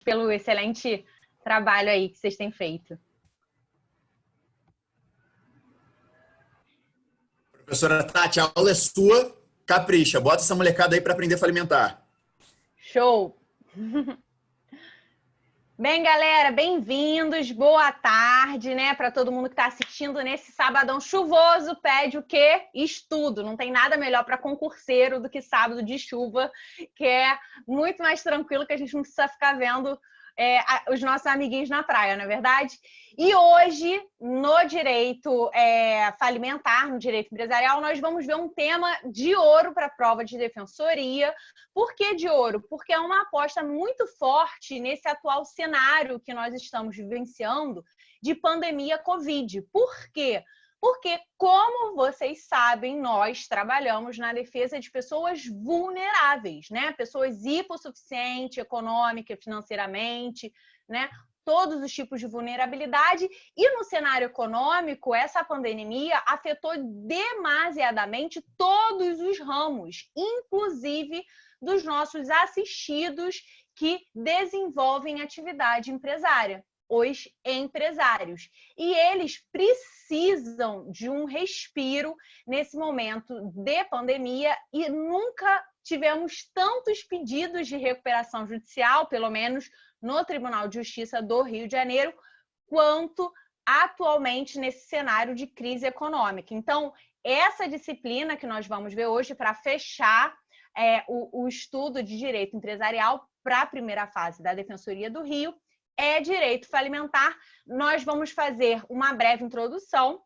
pelo excelente trabalho aí que vocês têm feito. Professora Tati, a aula é sua, capricha, bota essa molecada aí para aprender falimentar. Show! Bem, galera, bem-vindos, boa tarde, né, para todo mundo que está assistindo nesse sabadão chuvoso. Pede o quê? Estudo. Não tem nada melhor para concurseiro do que sábado de chuva, que é muito mais tranquilo, que a gente não precisa ficar vendo os nossos amiguinhos na praia, não é verdade? E hoje, no direito falimentar, no direito empresarial, nós vamos ver um tema de ouro para a prova de defensoria. Por que de ouro? Porque é uma aposta muito forte nesse atual cenário que nós estamos vivenciando de pandemia Covid. Por quê? Porque, como vocês sabem, nós trabalhamos na defesa de pessoas vulneráveis, né? Pessoas hipossuficientes econômica, financeiramente, né? Todos os tipos de vulnerabilidade. E no cenário econômico, essa pandemia afetou demasiadamente todos os ramos, inclusive dos nossos assistidos que desenvolvem atividade empresária, os empresários. E eles precisam de um respiro nesse momento de pandemia e nunca tivemos tantos pedidos de recuperação judicial, pelo menos no Tribunal de Justiça do Rio de Janeiro, quanto atualmente nesse cenário de crise econômica. Então, essa disciplina que nós vamos ver hoje para fechar o estudo de direito empresarial para a primeira fase da Defensoria do Rio é direito falimentar. Nós vamos fazer uma breve introdução,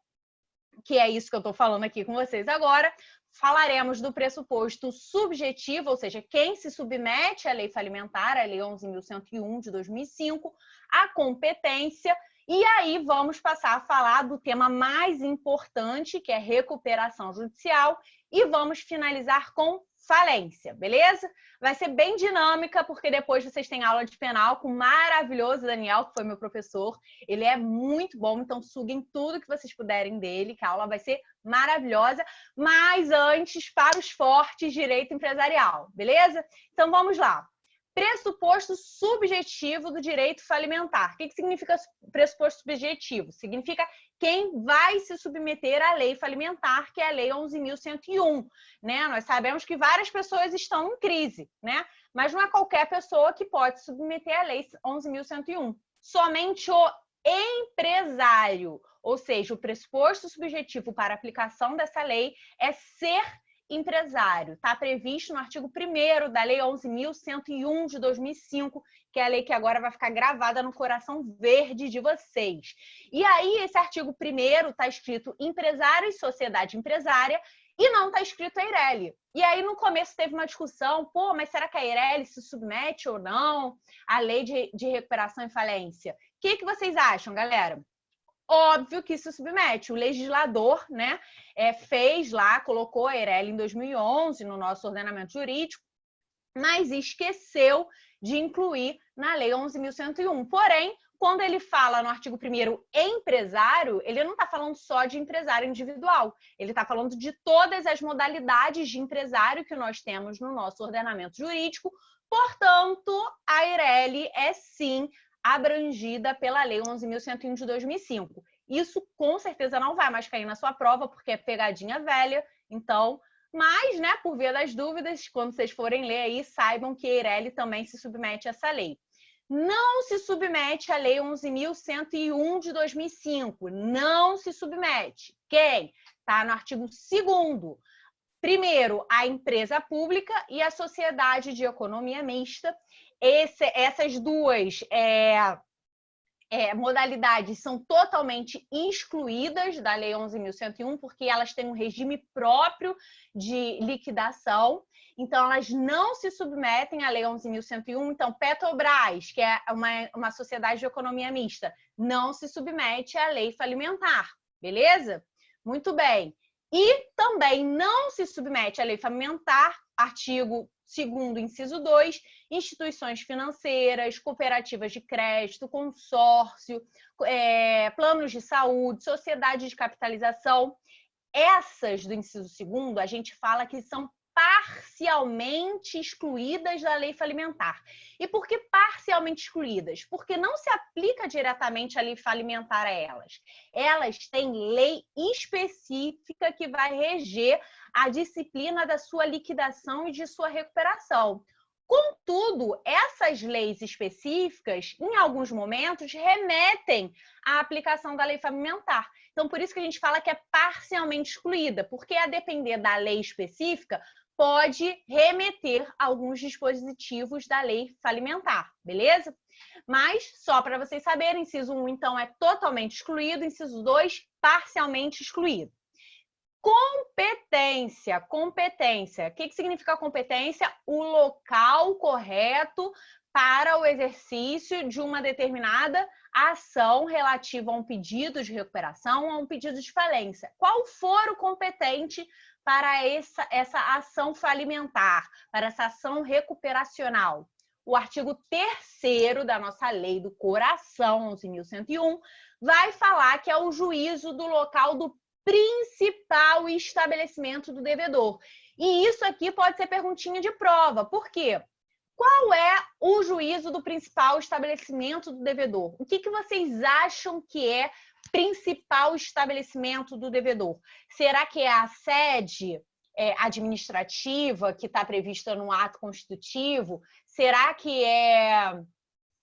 que é isso que eu estou falando aqui com vocês agora. Falaremos do pressuposto subjetivo, ou seja, quem se submete à lei falimentar, a lei 11.101 de 2005, a competência. E aí vamos passar a falar do tema mais importante, que é recuperação judicial, e vamos finalizar com falência, beleza? Vai ser bem dinâmica, porque depois vocês têm aula de penal com o maravilhoso Daniel, que foi meu professor. Ele é muito bom, então suguem tudo que vocês puderem dele, que a aula vai ser maravilhosa. Mas antes, para os fortes, direito empresarial, beleza? Então vamos lá. Pressuposto subjetivo do direito falimentar. O que significa pressuposto subjetivo? Significa quem vai se submeter à lei falimentar, que é a lei 11.101, né? Nós sabemos que várias pessoas estão em crise, né? Mas não é qualquer pessoa que pode se submeter à lei 11.101. Somente o empresário, ou seja, o pressuposto subjetivo para a aplicação dessa lei é ser empresário. Está previsto no artigo 1º da Lei 11.101 de 2005, que é a lei que agora vai ficar gravada no coração verde de vocês. E aí, esse artigo 1º está escrito empresário e sociedade empresária, e não está escrito Eireli. E aí, no começo, teve uma discussão, mas será que a Eireli se submete ou não à lei de recuperação e falência? O que vocês acham, galera? Óbvio que se submete. O legislador, né, fez lá, colocou a Eireli em 2011 no nosso ordenamento jurídico, mas esqueceu de incluir na Lei 11.101. Porém, quando ele fala no artigo 1º empresário, ele não está falando só de empresário individual. Ele está falando de todas as modalidades de empresário que nós temos no nosso ordenamento jurídico. Portanto, a Eireli é sim abrangida pela Lei 11.101 de 2005. Isso com certeza não vai mais cair na sua prova, porque é pegadinha velha. Então, mas, né, por via das dúvidas, quando vocês forem ler aí, saibam que a Eireli também se submete a essa lei. Não se submete à Lei 11.101 de 2005. Não se submete. Quem? Está no artigo 2º. Primeiro, a empresa pública e a sociedade de economia mista. Essas duas modalidades são totalmente excluídas da Lei 11.101, porque elas têm um regime próprio de liquidação. Então, elas não se submetem à Lei 11.101. Então, Petrobras, que é uma sociedade de economia mista, não se submete à lei falimentar, beleza? Muito bem. E também não se submete à lei falimentar, artigo 2º, inciso 2, instituições financeiras, cooperativas de crédito, consórcio, planos de saúde, sociedade de capitalização. Essas do inciso 2º, a gente fala que são parcialmente excluídas da lei falimentar. E por que parcialmente excluídas? Porque não se aplica diretamente a lei falimentar a elas. Elas têm lei específica que vai reger a disciplina da sua liquidação e de sua recuperação. Contudo, essas leis específicas, em alguns momentos, remetem à aplicação da lei falimentar. Então, por isso que a gente fala que é parcialmente excluída, porque a depender da lei específica, pode remeter a alguns dispositivos da lei falimentar, beleza? Mas, só para vocês saberem, inciso 1, então, é totalmente excluído, inciso 2, parcialmente excluído. Competência. Competência. O que significa competência? O local correto para o exercício de uma determinada ação relativa a um pedido de recuperação ou a um pedido de falência. Qual for o competente para essa ação falimentar, para essa ação recuperacional? O artigo 3º da nossa lei do coração, 11.101, vai falar que é o juízo do local do principal estabelecimento do devedor. E isso aqui pode ser perguntinha de prova. Por quê? Qual é o juízo do principal estabelecimento do devedor? O que vocês acham que é principal estabelecimento do devedor? Será que é a sede administrativa que está prevista no ato constitutivo? Será que é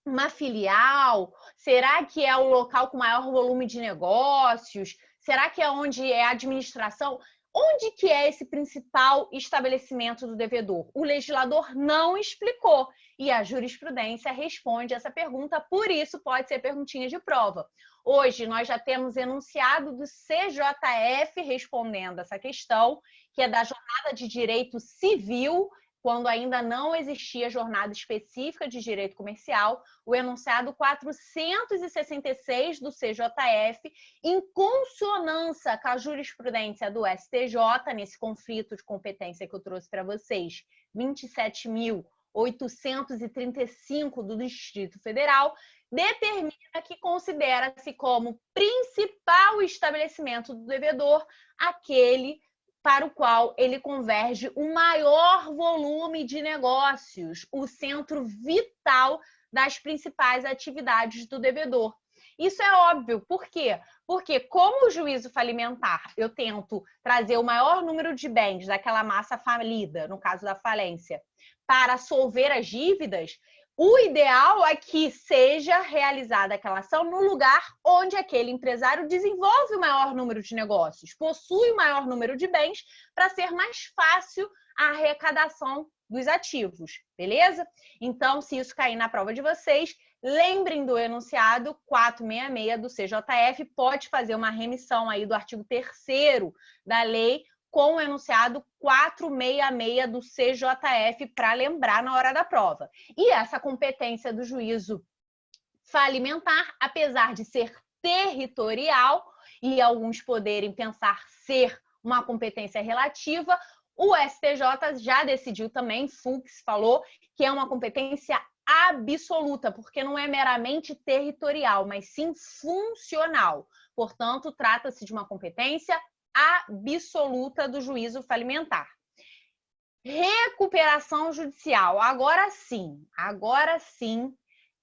uma filial? Será que é o local com maior volume de negócios? Será que é onde é a administração? Onde que é esse principal estabelecimento do devedor? O legislador não explicou e a jurisprudência responde essa pergunta, por isso pode ser perguntinha de prova. Hoje nós já temos enunciado do CJF respondendo essa questão, que é da jornada de direito civil, quando ainda não existia jornada específica de direito comercial, o enunciado 466 do CJF, em consonância com a jurisprudência do STJ, nesse conflito de competência que eu trouxe para vocês, 27.835 do Distrito Federal, determina que considera-se como principal estabelecimento do devedor aquele para o qual ele converge o maior volume de negócios, o centro vital das principais atividades do devedor. Isso é óbvio. Por quê? Porque como o juízo falimentar, eu tento trazer o maior número de bens daquela massa falida, no caso da falência, para solver as dívidas, o ideal é que seja realizada aquela ação no lugar onde aquele empresário desenvolve o maior número de negócios, possui o maior número de bens, para ser mais fácil a arrecadação dos ativos, beleza? Então, se isso cair na prova de vocês, lembrem do enunciado 466 do CJF, pode fazer uma remissão aí do artigo 3º da lei com o enunciado 466 do CJF para lembrar na hora da prova. E essa competência do juízo falimentar, apesar de ser territorial e alguns poderem pensar ser uma competência relativa, o STJ já decidiu também, Fux falou, que é uma competência absoluta, porque não é meramente territorial, mas sim funcional. Portanto, trata-se de uma competência absoluta do juízo falimentar. Recuperação judicial. Agora sim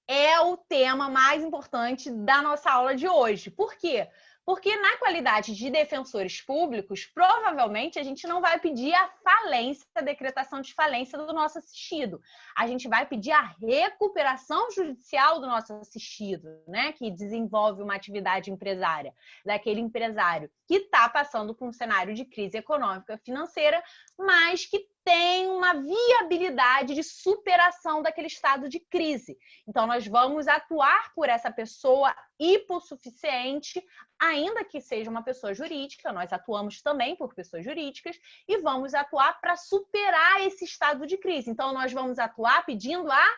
é o tema mais importante da nossa aula de hoje. Por quê? Porque na qualidade de defensores públicos, provavelmente a gente não vai pedir a falência, a decretação de falência do nosso assistido. A gente vai pedir a recuperação judicial do nosso assistido, né? Que desenvolve uma atividade empresária, daquele empresário que está passando por um cenário de crise econômica e financeira, mas que tem uma viabilidade de superação daquele estado de crise. Então, nós vamos atuar por essa pessoa hipossuficiente, ainda que seja uma pessoa jurídica, nós atuamos também por pessoas jurídicas, e vamos atuar para superar esse estado de crise. Então, nós vamos atuar pedindo a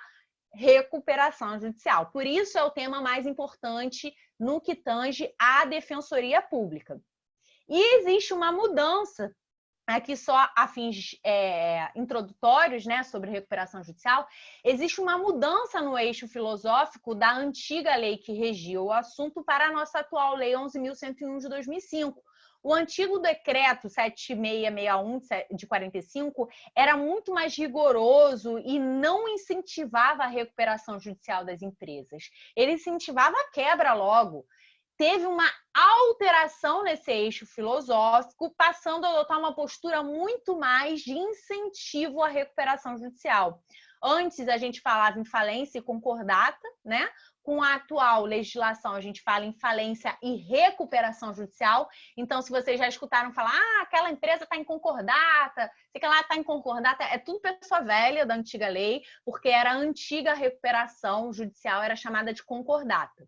recuperação judicial. Por isso, é o tema mais importante no que tange à defensoria pública. E existe uma mudança aqui só a fins introdutórios, né, sobre recuperação judicial, existe uma mudança no eixo filosófico da antiga lei que regia o assunto para a nossa atual lei 11.101 de 2005. O antigo decreto 7661 de 45 era muito mais rigoroso e não incentivava a recuperação judicial das empresas. Ele incentivava a quebra logo. Teve uma alteração nesse eixo filosófico, passando a adotar uma postura muito mais de incentivo à recuperação judicial. Antes a gente falava em falência e concordata, né? Com a atual legislação, a gente fala em falência e recuperação judicial. Então, se vocês já escutaram falar, aquela empresa está em concordata, sei que ela está em concordata, é tudo pessoa velha da antiga lei, porque era a antiga recuperação judicial, era chamada de concordata.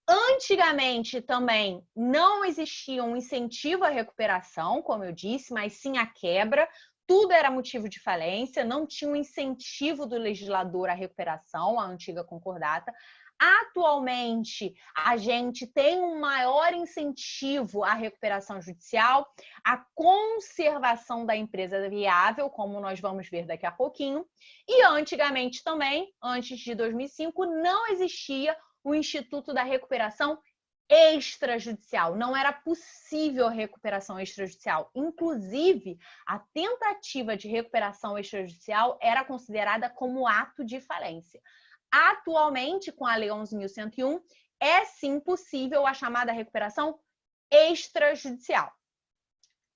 Antigamente também não existia um incentivo à recuperação, como eu disse, mas sim a quebra. Tudo era motivo de falência, não tinha um incentivo do legislador à recuperação, a antiga concordata. Atualmente, a gente tem um maior incentivo à recuperação judicial, à conservação da empresa viável, como nós vamos ver daqui a pouquinho. E antigamente também, antes de 2005, não existia o Instituto da Recuperação Extrajudicial. Não era possível a recuperação extrajudicial. Inclusive, a tentativa de recuperação extrajudicial era considerada como ato de falência. Atualmente, com a Lei 11.101, é sim possível a chamada recuperação extrajudicial.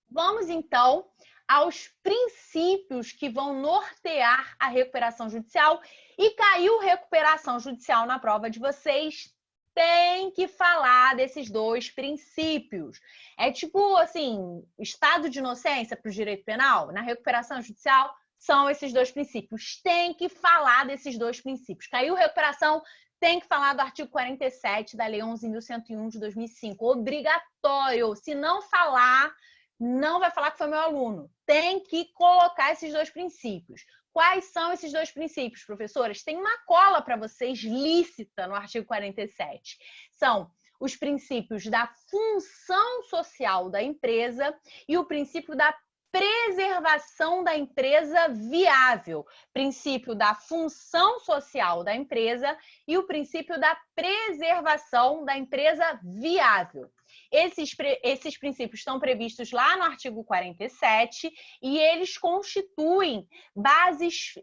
Vamos, então, aos princípios que vão nortear a recuperação judicial. E caiu recuperação judicial na prova de vocês, tem que falar desses dois princípios. É tipo, assim, estado de inocência para o direito penal, na recuperação judicial, são esses dois princípios. Tem que falar desses dois princípios. Caiu recuperação, tem que falar do artigo 47 da Lei 11.101 de 2005. Obrigatório. Se não falar, não vai falar que foi meu aluno. Tem que colocar esses dois princípios. Quais são esses dois princípios, professoras? Tem uma cola para vocês lícita no artigo 47. São os princípios da função social da empresa e o princípio da preservação da empresa viável, princípio da função social da empresa e o princípio da preservação da empresa viável. Esses princípios estão previstos lá no artigo 47 e eles constituem bases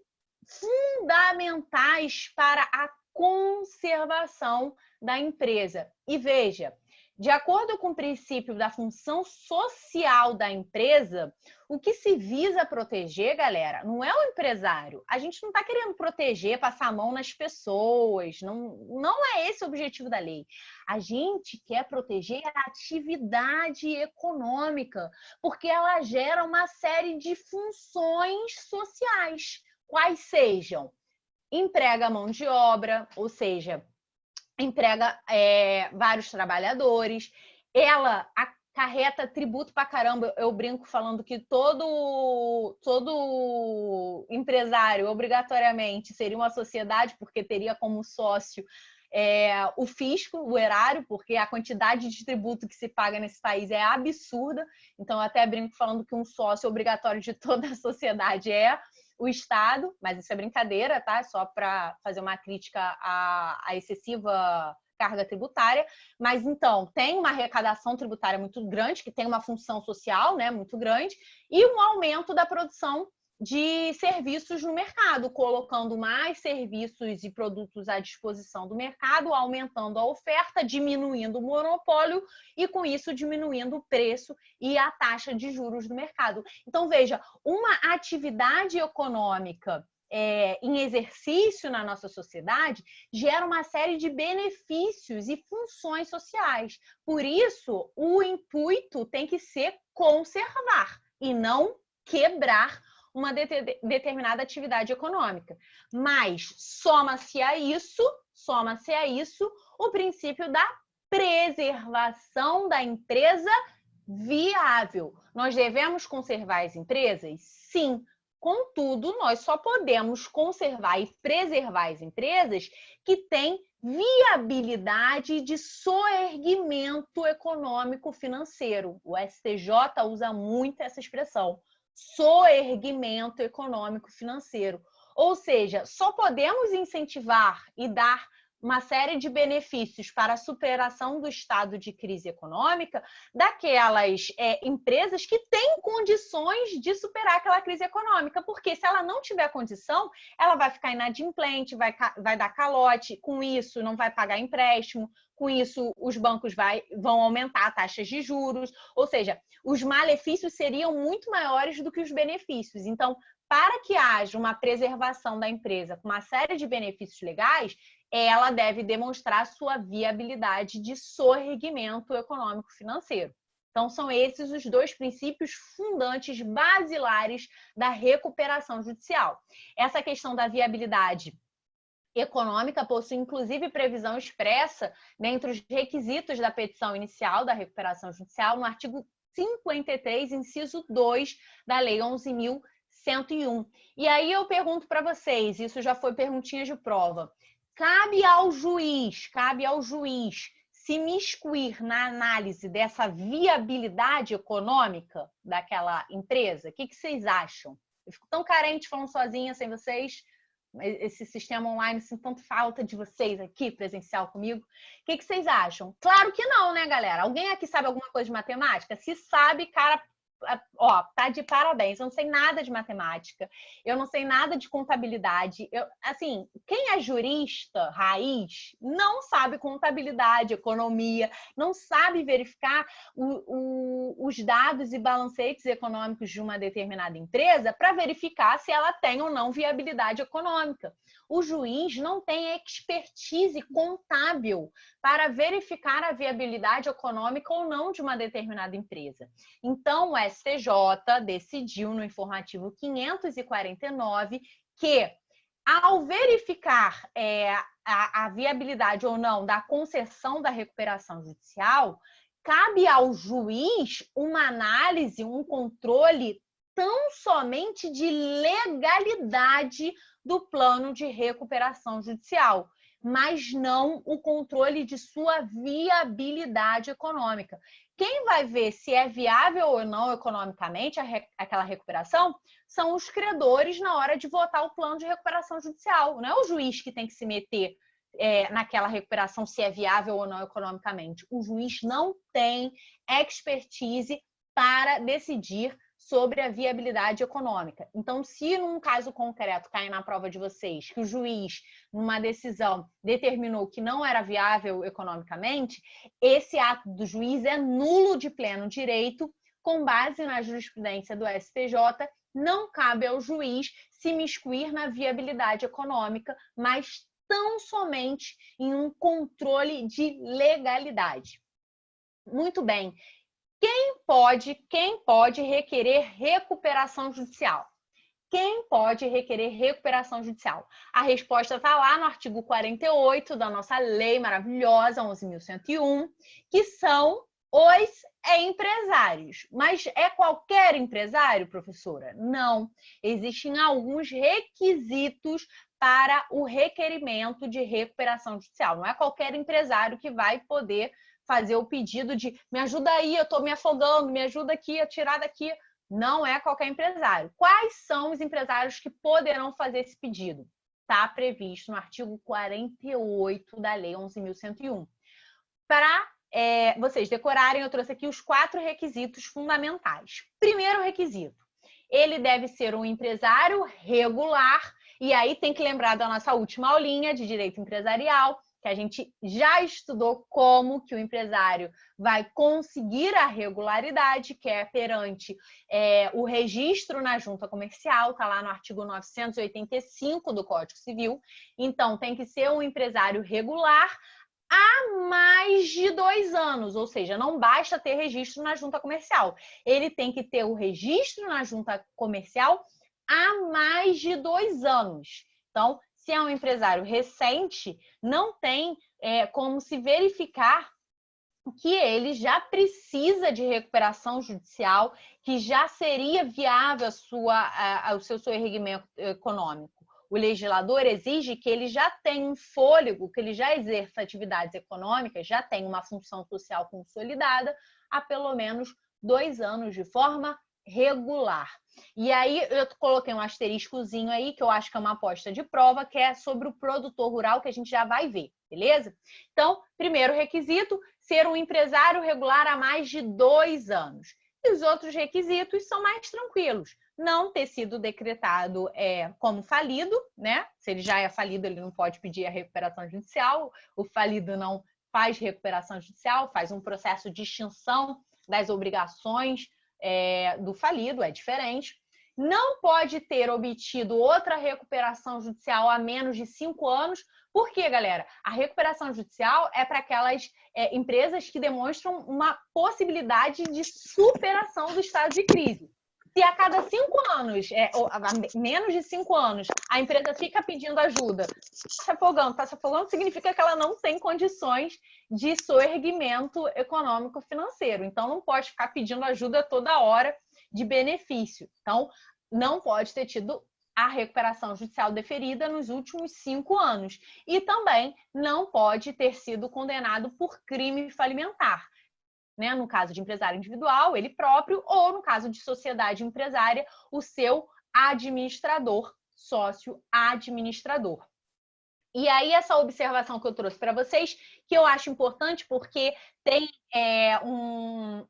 fundamentais para a conservação da empresa. E veja, de acordo com o princípio da função social da empresa, o que se visa proteger, galera, não é o empresário. A gente não está querendo proteger, passar a mão nas pessoas. Não é esse o objetivo da lei. A gente quer proteger a atividade econômica, porque ela gera uma série de funções sociais. Quais sejam? Emprega mão de obra, ou seja, emprega vários trabalhadores, ela acarreta tributo pra caramba. Eu brinco falando que todo empresário, obrigatoriamente, seria uma sociedade, porque teria como sócio o fisco, o erário, porque a quantidade de tributo que se paga nesse país é absurda. Então, eu até brinco falando que um sócio obrigatório de toda a sociedade é o Estado, mas isso é brincadeira, tá? Só para fazer uma crítica à excessiva carga tributária. Mas, então, tem uma arrecadação tributária muito grande, que tem uma função social, né, muito grande, e um aumento da produção de serviços no mercado, colocando mais serviços e produtos à disposição do mercado, aumentando a oferta, diminuindo o monopólio e, com isso, diminuindo o preço e a taxa de juros do mercado. Então, veja, uma atividade econômica em exercício na nossa sociedade gera uma série de benefícios e funções sociais. Por isso, o intuito tem que ser conservar e não quebrar uma determinada atividade econômica. Mas soma-se a isso o princípio da preservação da empresa viável. Nós devemos conservar as empresas? Sim. Contudo, nós só podemos conservar e preservar as empresas que têm viabilidade de soerguimento econômico financeiro. O STJ usa muito essa expressão. Soerguimento econômico financeiro. Ou seja, só podemos incentivar e dar uma série de benefícios para a superação do estado de crise econômica daquelas empresas que têm condições de superar aquela crise econômica, porque se ela não tiver condição, ela vai ficar inadimplente, vai dar calote, com isso não vai pagar empréstimo, com isso os bancos vão aumentar taxas de juros, ou seja, os malefícios seriam muito maiores do que os benefícios. Então, para que haja uma preservação da empresa com uma série de benefícios legais, ela deve demonstrar sua viabilidade de sorregimento econômico-financeiro. Então, são esses os dois princípios fundantes, basilares da recuperação judicial. Essa questão da viabilidade econômica possui, inclusive, previsão expressa dentre os requisitos da petição inicial da recuperação judicial, no artigo 53, inciso 2 da Lei 11.101. E aí eu pergunto para vocês, isso já foi perguntinha de prova, cabe ao juiz se miscuir na análise dessa viabilidade econômica daquela empresa? O que vocês acham? Eu fico tão carente falando sozinha, sem vocês. Esse sistema online, sinto tanto falta de vocês aqui, presencial comigo. O que vocês acham? Claro que não, né, galera? Alguém aqui sabe alguma coisa de matemática? Se sabe, cara, ó, tá de parabéns. Eu não sei nada de matemática, eu não sei nada de contabilidade. Assim, quem é jurista raiz não sabe contabilidade, economia, não sabe verificar os dados e balancetes econômicos de uma determinada empresa para verificar se ela tem ou não viabilidade econômica. O juiz não tem expertise contábil para verificar a viabilidade econômica ou não de uma determinada empresa. Então, o STJ decidiu no informativo 549 que, ao verificar a viabilidade ou não da concessão da recuperação judicial, cabe ao juiz uma análise, um controle tão somente de legalidade do plano de recuperação judicial, mas não o controle de sua viabilidade econômica. Quem vai ver se é viável ou não economicamente aquela recuperação são os credores na hora de votar o plano de recuperação judicial. Não é o juiz que tem que se meter naquela recuperação se é viável ou não economicamente. O juiz não tem expertise para decidir sobre a viabilidade econômica. Então, se num caso concreto cai na prova de vocês que o juiz, numa decisão, determinou que não era viável economicamente, esse ato do juiz é nulo de pleno direito, com base na jurisprudência do STJ, não cabe ao juiz se miscuir na viabilidade econômica, mas tão somente em um controle de legalidade. Muito bem. Quem pode requerer recuperação judicial? Quem pode requerer recuperação judicial? A resposta está lá no artigo 48 da nossa lei maravilhosa, 11.101, que são os empresários. Mas é qualquer empresário, professora? Não. Existem alguns requisitos para o requerimento de recuperação judicial. Não é qualquer empresário que vai poder fazer o pedido de me ajuda aí, eu estou me afogando, me ajuda aqui a tirar daqui. Não é qualquer empresário. Quais são os empresários que poderão fazer esse pedido? Está previsto no artigo 48 da Lei 11.101. Para vocês decorarem, eu trouxe aqui os 4 requisitos fundamentais. Primeiro requisito, ele deve ser um empresário regular, e aí tem que lembrar da nossa última aulinha de direito empresarial, que a gente já estudou como que o empresário vai conseguir a regularidade, que é perante o registro na junta comercial, está lá no artigo 985 do Código Civil. Então, tem que ser um empresário regular há mais de 2 anos, ou seja, não basta ter registro na junta comercial. Ele tem que ter o registro na junta comercial há mais de 2 anos. Então, se é um empresário recente, não tem como se verificar que ele já precisa de recuperação judicial, que já seria viável o seu sorregimento econômico. O legislador exige que ele já tenha um fôlego, que ele já exerça atividades econômicas, já tenha uma função social consolidada há pelo menos 2 anos de forma regular. E aí eu coloquei um asteriscozinho aí, que eu acho que é uma aposta de prova, que é sobre o produtor rural, que a gente já vai ver, beleza? Então, primeiro requisito, ser um empresário regular há mais de 2 anos. E os outros requisitos são mais tranquilos. Não ter sido decretado como falido, né? Se ele já é falido, ele não pode pedir a recuperação judicial. O falido não faz recuperação judicial, faz um processo de extinção das obrigações do falido, é diferente. Não pode ter obtido outra recuperação judicial há menos de 5 anos. Por quê, galera? A recuperação judicial é para aquelas empresas que demonstram uma possibilidade de superação do estado de crise. Se a cada 5 anos, menos de 5 anos, a empresa fica pedindo ajuda, está se afogando, significa que ela não tem condições de soerguimento econômico-financeiro. Então, não pode ficar pedindo ajuda toda hora de benefício. Então, não pode ter tido a recuperação judicial deferida nos últimos 5 anos. E também não pode ter sido condenado por crime falimentar. Né? No caso de empresário individual, ele próprio, ou no caso de sociedade empresária, o seu administrador, sócio administrador. E aí, essa observação que eu trouxe para vocês, que eu acho importante porque tem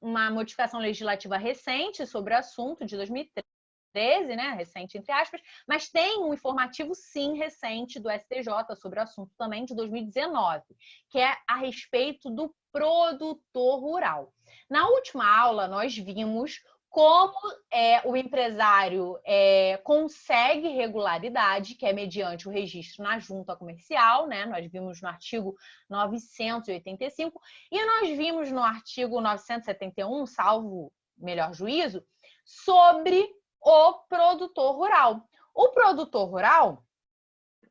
uma modificação legislativa recente sobre o assunto, de 2013, né? Recente, entre aspas, mas tem um informativo, sim, recente do STJ sobre o assunto também, de 2019, que é a respeito do produtor rural. Na última aula, nós vimos como o empresário consegue regularidade, que é mediante o registro na junta comercial, né? Nós vimos no artigo 985, e nós vimos no artigo 971, salvo melhor juízo, sobre o produtor rural. O produtor rural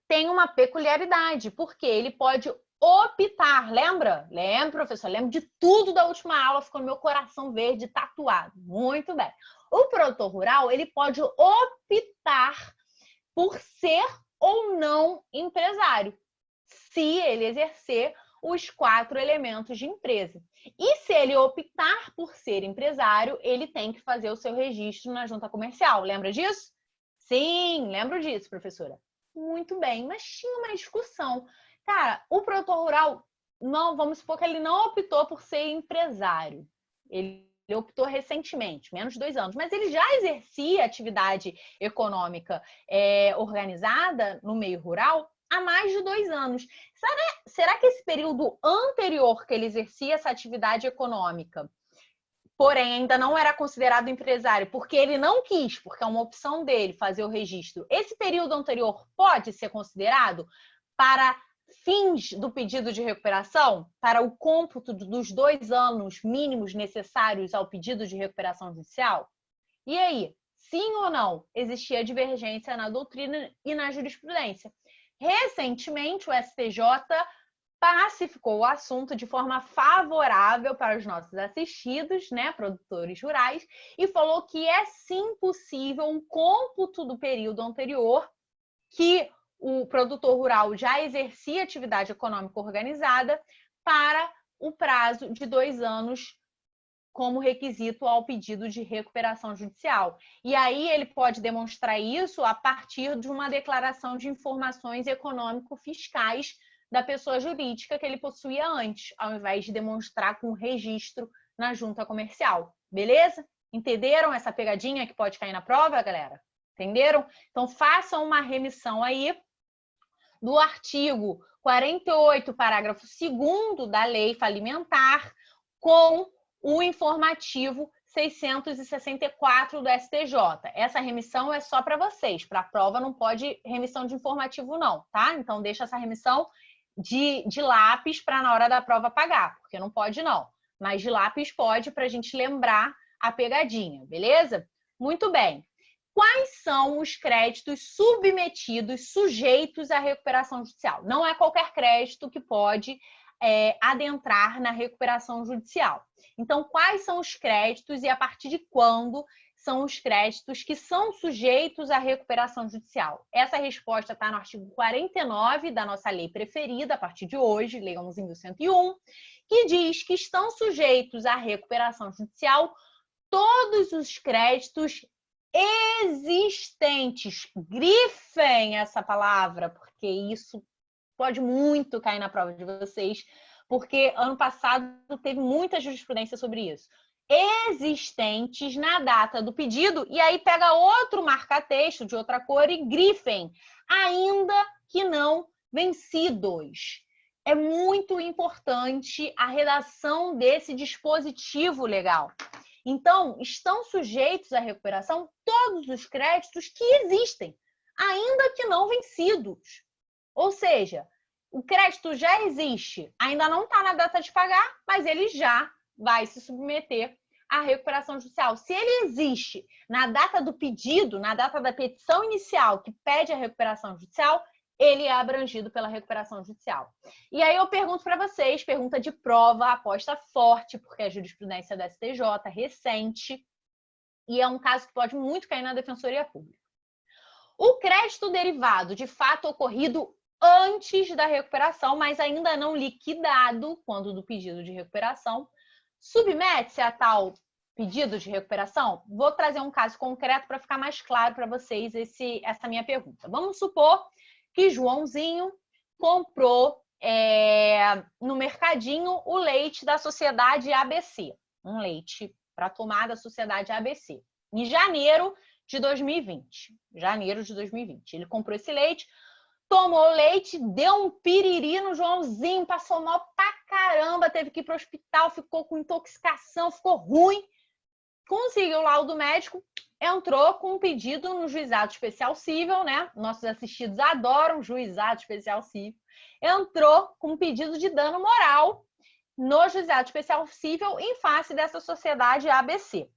tem uma peculiaridade, porque ele pode optar, lembra? Lembra, professor? Lembro de tudo da última aula, ficou no meu coração verde tatuado. Muito bem. O produtor rural, ele pode optar por ser ou não empresário, se ele exercer os 4 elementos de empresa. E se ele optar por ser empresário, ele tem que fazer o seu registro na junta comercial. Lembra disso? Sim, lembro disso, professora. Muito bem, mas tinha uma discussão. Cara, o produtor rural, não, vamos supor que ele não optou por ser empresário. Ele optou recentemente, menos de 2 anos, mas ele já exercia atividade econômica organizada no meio rural há mais de 2 anos. Será que esse período anterior que ele exercia essa atividade econômica, porém ainda não era considerado empresário, porque ele não quis, porque é uma opção dele fazer o registro, esse período anterior pode ser considerado para fins do pedido de recuperação, para o cômputo dos 2 anos mínimos necessários ao pedido de recuperação judicial? E aí, sim ou não, existia divergência na doutrina e na jurisprudência. Recentemente, o STJ pacificou o assunto de forma favorável para os nossos assistidos, né, produtores rurais, e falou que é sim possível um cômputo do período anterior que o produtor rural já exercia atividade econômica organizada para o prazo de 2 anos como requisito ao pedido de recuperação judicial. E aí ele pode demonstrar isso a partir de uma declaração de informações econômico-fiscais da pessoa jurídica que ele possuía antes, ao invés de demonstrar com registro na junta comercial. Beleza? Entenderam essa pegadinha que pode cair na prova, galera? Entenderam? Então, façam uma remissão aí do artigo 48, parágrafo 2º da Lei Falimentar, com o informativo 664 do STJ. Essa remissão é só para vocês. Para a prova não pode remissão de informativo não, tá? Então, deixa essa remissão de lápis para na hora da prova pagar, porque não pode não. Mas de lápis pode, para a gente lembrar a pegadinha, beleza? Muito bem. Quais são os créditos submetidos, sujeitos à recuperação judicial? Não é qualquer crédito que pode adentrar na recuperação judicial. Então, quais são os créditos e a partir de quando são os créditos que são sujeitos à recuperação judicial? Essa resposta está no artigo 49 da nossa lei preferida, a partir de hoje, Lei 11.101, que diz que estão sujeitos à recuperação judicial todos os créditos existentes. Grifem essa palavra, porque isso pode muito cair na prova de vocês, porque ano passado teve muita jurisprudência sobre isso. Existentes na data do pedido, e aí pega outro marca-texto de outra cor e grifem, ainda que não vencidos. É muito importante a redação desse dispositivo legal. Então, estão sujeitos à recuperação todos os créditos que existem, ainda que não vencidos. Ou seja, o crédito já existe, ainda não está na data de pagar, mas ele já vai se submeter à recuperação judicial. Se ele existe na data do pedido, na data da petição inicial que pede a recuperação judicial, ele é abrangido pela recuperação judicial. E aí eu pergunto para vocês, pergunta de prova, aposta forte, porque é jurisprudência da STJ, recente, e é um caso que pode muito cair na Defensoria Pública. O crédito derivado de fato ocorrido antes da recuperação, mas ainda não liquidado, quando do pedido de recuperação, submete-se a tal pedido de recuperação? Vou trazer um caso concreto para ficar mais claro para vocês essa minha pergunta. Vamos supor que Joãozinho comprou no mercadinho o leite da sociedade ABC, um leite para tomar da sociedade ABC, em janeiro de 2020. Ele comprou esse leite, tomou o leite, deu um piriri no Joãozinho, passou mal pra caramba, teve que ir para o hospital, ficou com intoxicação, ficou ruim. Conseguiu o laudo médico, entrou com um pedido no juizado especial cível, né? Nossos assistidos adoram juizado especial cível. Entrou com um pedido de dano moral no juizado especial cível em face dessa sociedade ABC,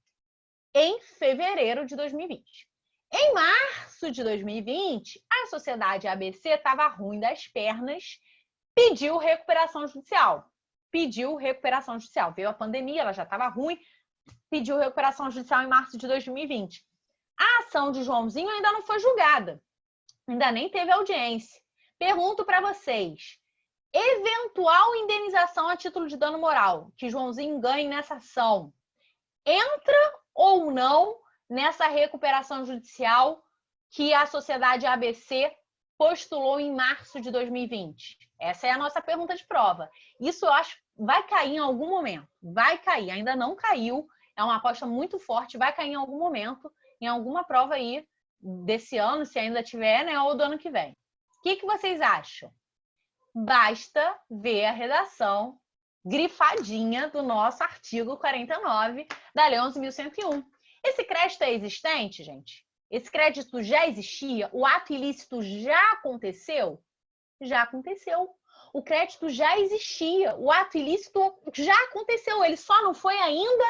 em fevereiro de 2020. Em março de 2020, a sociedade ABC estava ruim das pernas, pediu recuperação judicial. Veio a pandemia, ela já estava ruim, pediu recuperação judicial em março de 2020. A ação de Joãozinho ainda não foi julgada, ainda nem teve audiência. Pergunto para vocês, eventual indenização a título de dano moral que Joãozinho ganhe nessa ação, entra ou não nessa recuperação judicial que a sociedade ABC postulou em março de 2020? Essa é a nossa pergunta de prova. Isso eu acho vai cair em algum momento. Vai cair, ainda não caiu. É uma aposta muito forte, vai cair em algum momento, em alguma prova aí desse ano, se ainda tiver, né, ou do ano que vem. O que vocês acham? Basta ver a redação grifadinha do nosso artigo 49 da Lei 11.101. Esse crédito é existente, gente? Esse crédito já existia? O ato ilícito já aconteceu? Já aconteceu. O crédito já existia. O ato ilícito já aconteceu. Ele só não foi ainda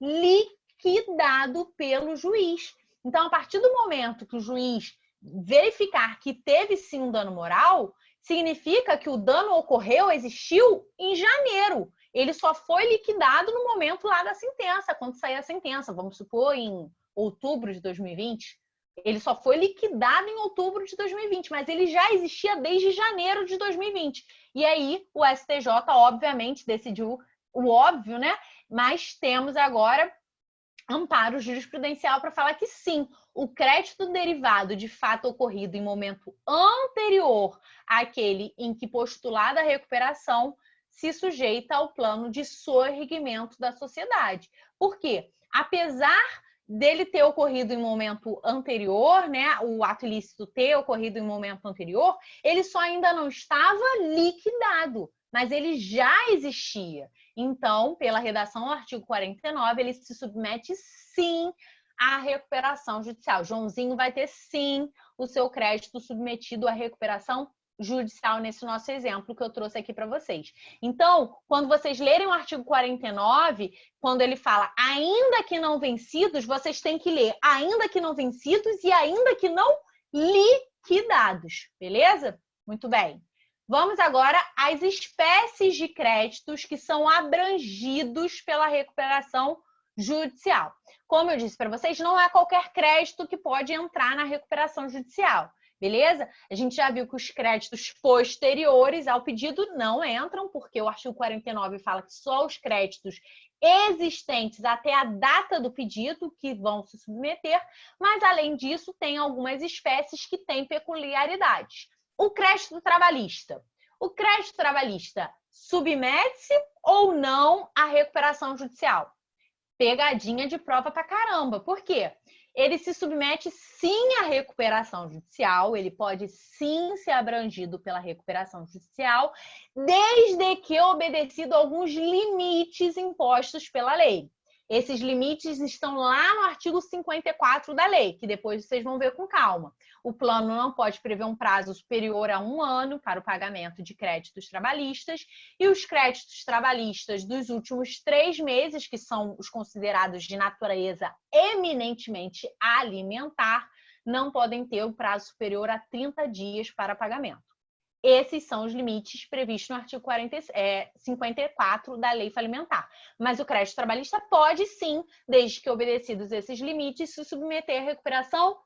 liquidado pelo juiz. Então, a partir do momento que o juiz verificar que teve sim um dano moral, significa que o dano ocorreu, existiu em janeiro. Ele só foi liquidado no momento lá da sentença, quando sair a sentença, vamos supor em outubro de 2020. Ele só foi liquidado em outubro de 2020, mas ele já existia desde janeiro de 2020. E aí o STJ, obviamente, decidiu o óbvio, né? Mas temos agora amparo jurisprudencial para falar que sim, o crédito derivado de fato ocorrido em momento anterior àquele em que postulada a recuperação se sujeita ao plano de sorrimento da sociedade. Por quê? Apesar dele ter ocorrido em momento anterior, né, o ato ilícito ter ocorrido em momento anterior, ele só ainda não estava liquidado, mas ele já existia. Então, pela redação do artigo 49, ele se submete sim à recuperação judicial. Joãozinho vai ter sim o seu crédito submetido à recuperação judicial nesse nosso exemplo que eu trouxe aqui para vocês. Então, quando vocês lerem o artigo 49, quando ele fala ainda que não vencidos, vocês têm que ler ainda que não vencidos e ainda que não liquidados, beleza? Muito bem. Vamos agora às espécies de créditos que são abrangidos pela recuperação judicial. Como eu disse para vocês, não é qualquer crédito que pode entrar na recuperação judicial. Beleza? A gente já viu que os créditos posteriores ao pedido não entram, porque o artigo 49 fala que só os créditos existentes até a data do pedido que vão se submeter, mas além disso tem algumas espécies que têm peculiaridades. O crédito trabalhista. O crédito trabalhista submete-se ou não à recuperação judicial? Pegadinha de prova pra caramba. Por quê? Ele se submete sim à recuperação judicial, ele pode sim ser abrangido pela recuperação judicial, desde que obedecido alguns limites impostos pela lei. Esses limites estão lá no artigo 54 da lei, que depois vocês vão ver com calma. O plano não pode prever um prazo superior a 1 ano para o pagamento de créditos trabalhistas e os créditos trabalhistas dos últimos 3 meses, que são os considerados de natureza eminentemente alimentar, não podem ter o prazo superior a 30 dias para pagamento. Esses são os limites previstos no artigo 54 da Lei Falimentar. Mas o crédito trabalhista pode sim, desde que obedecidos esses limites, se submeter à recuperação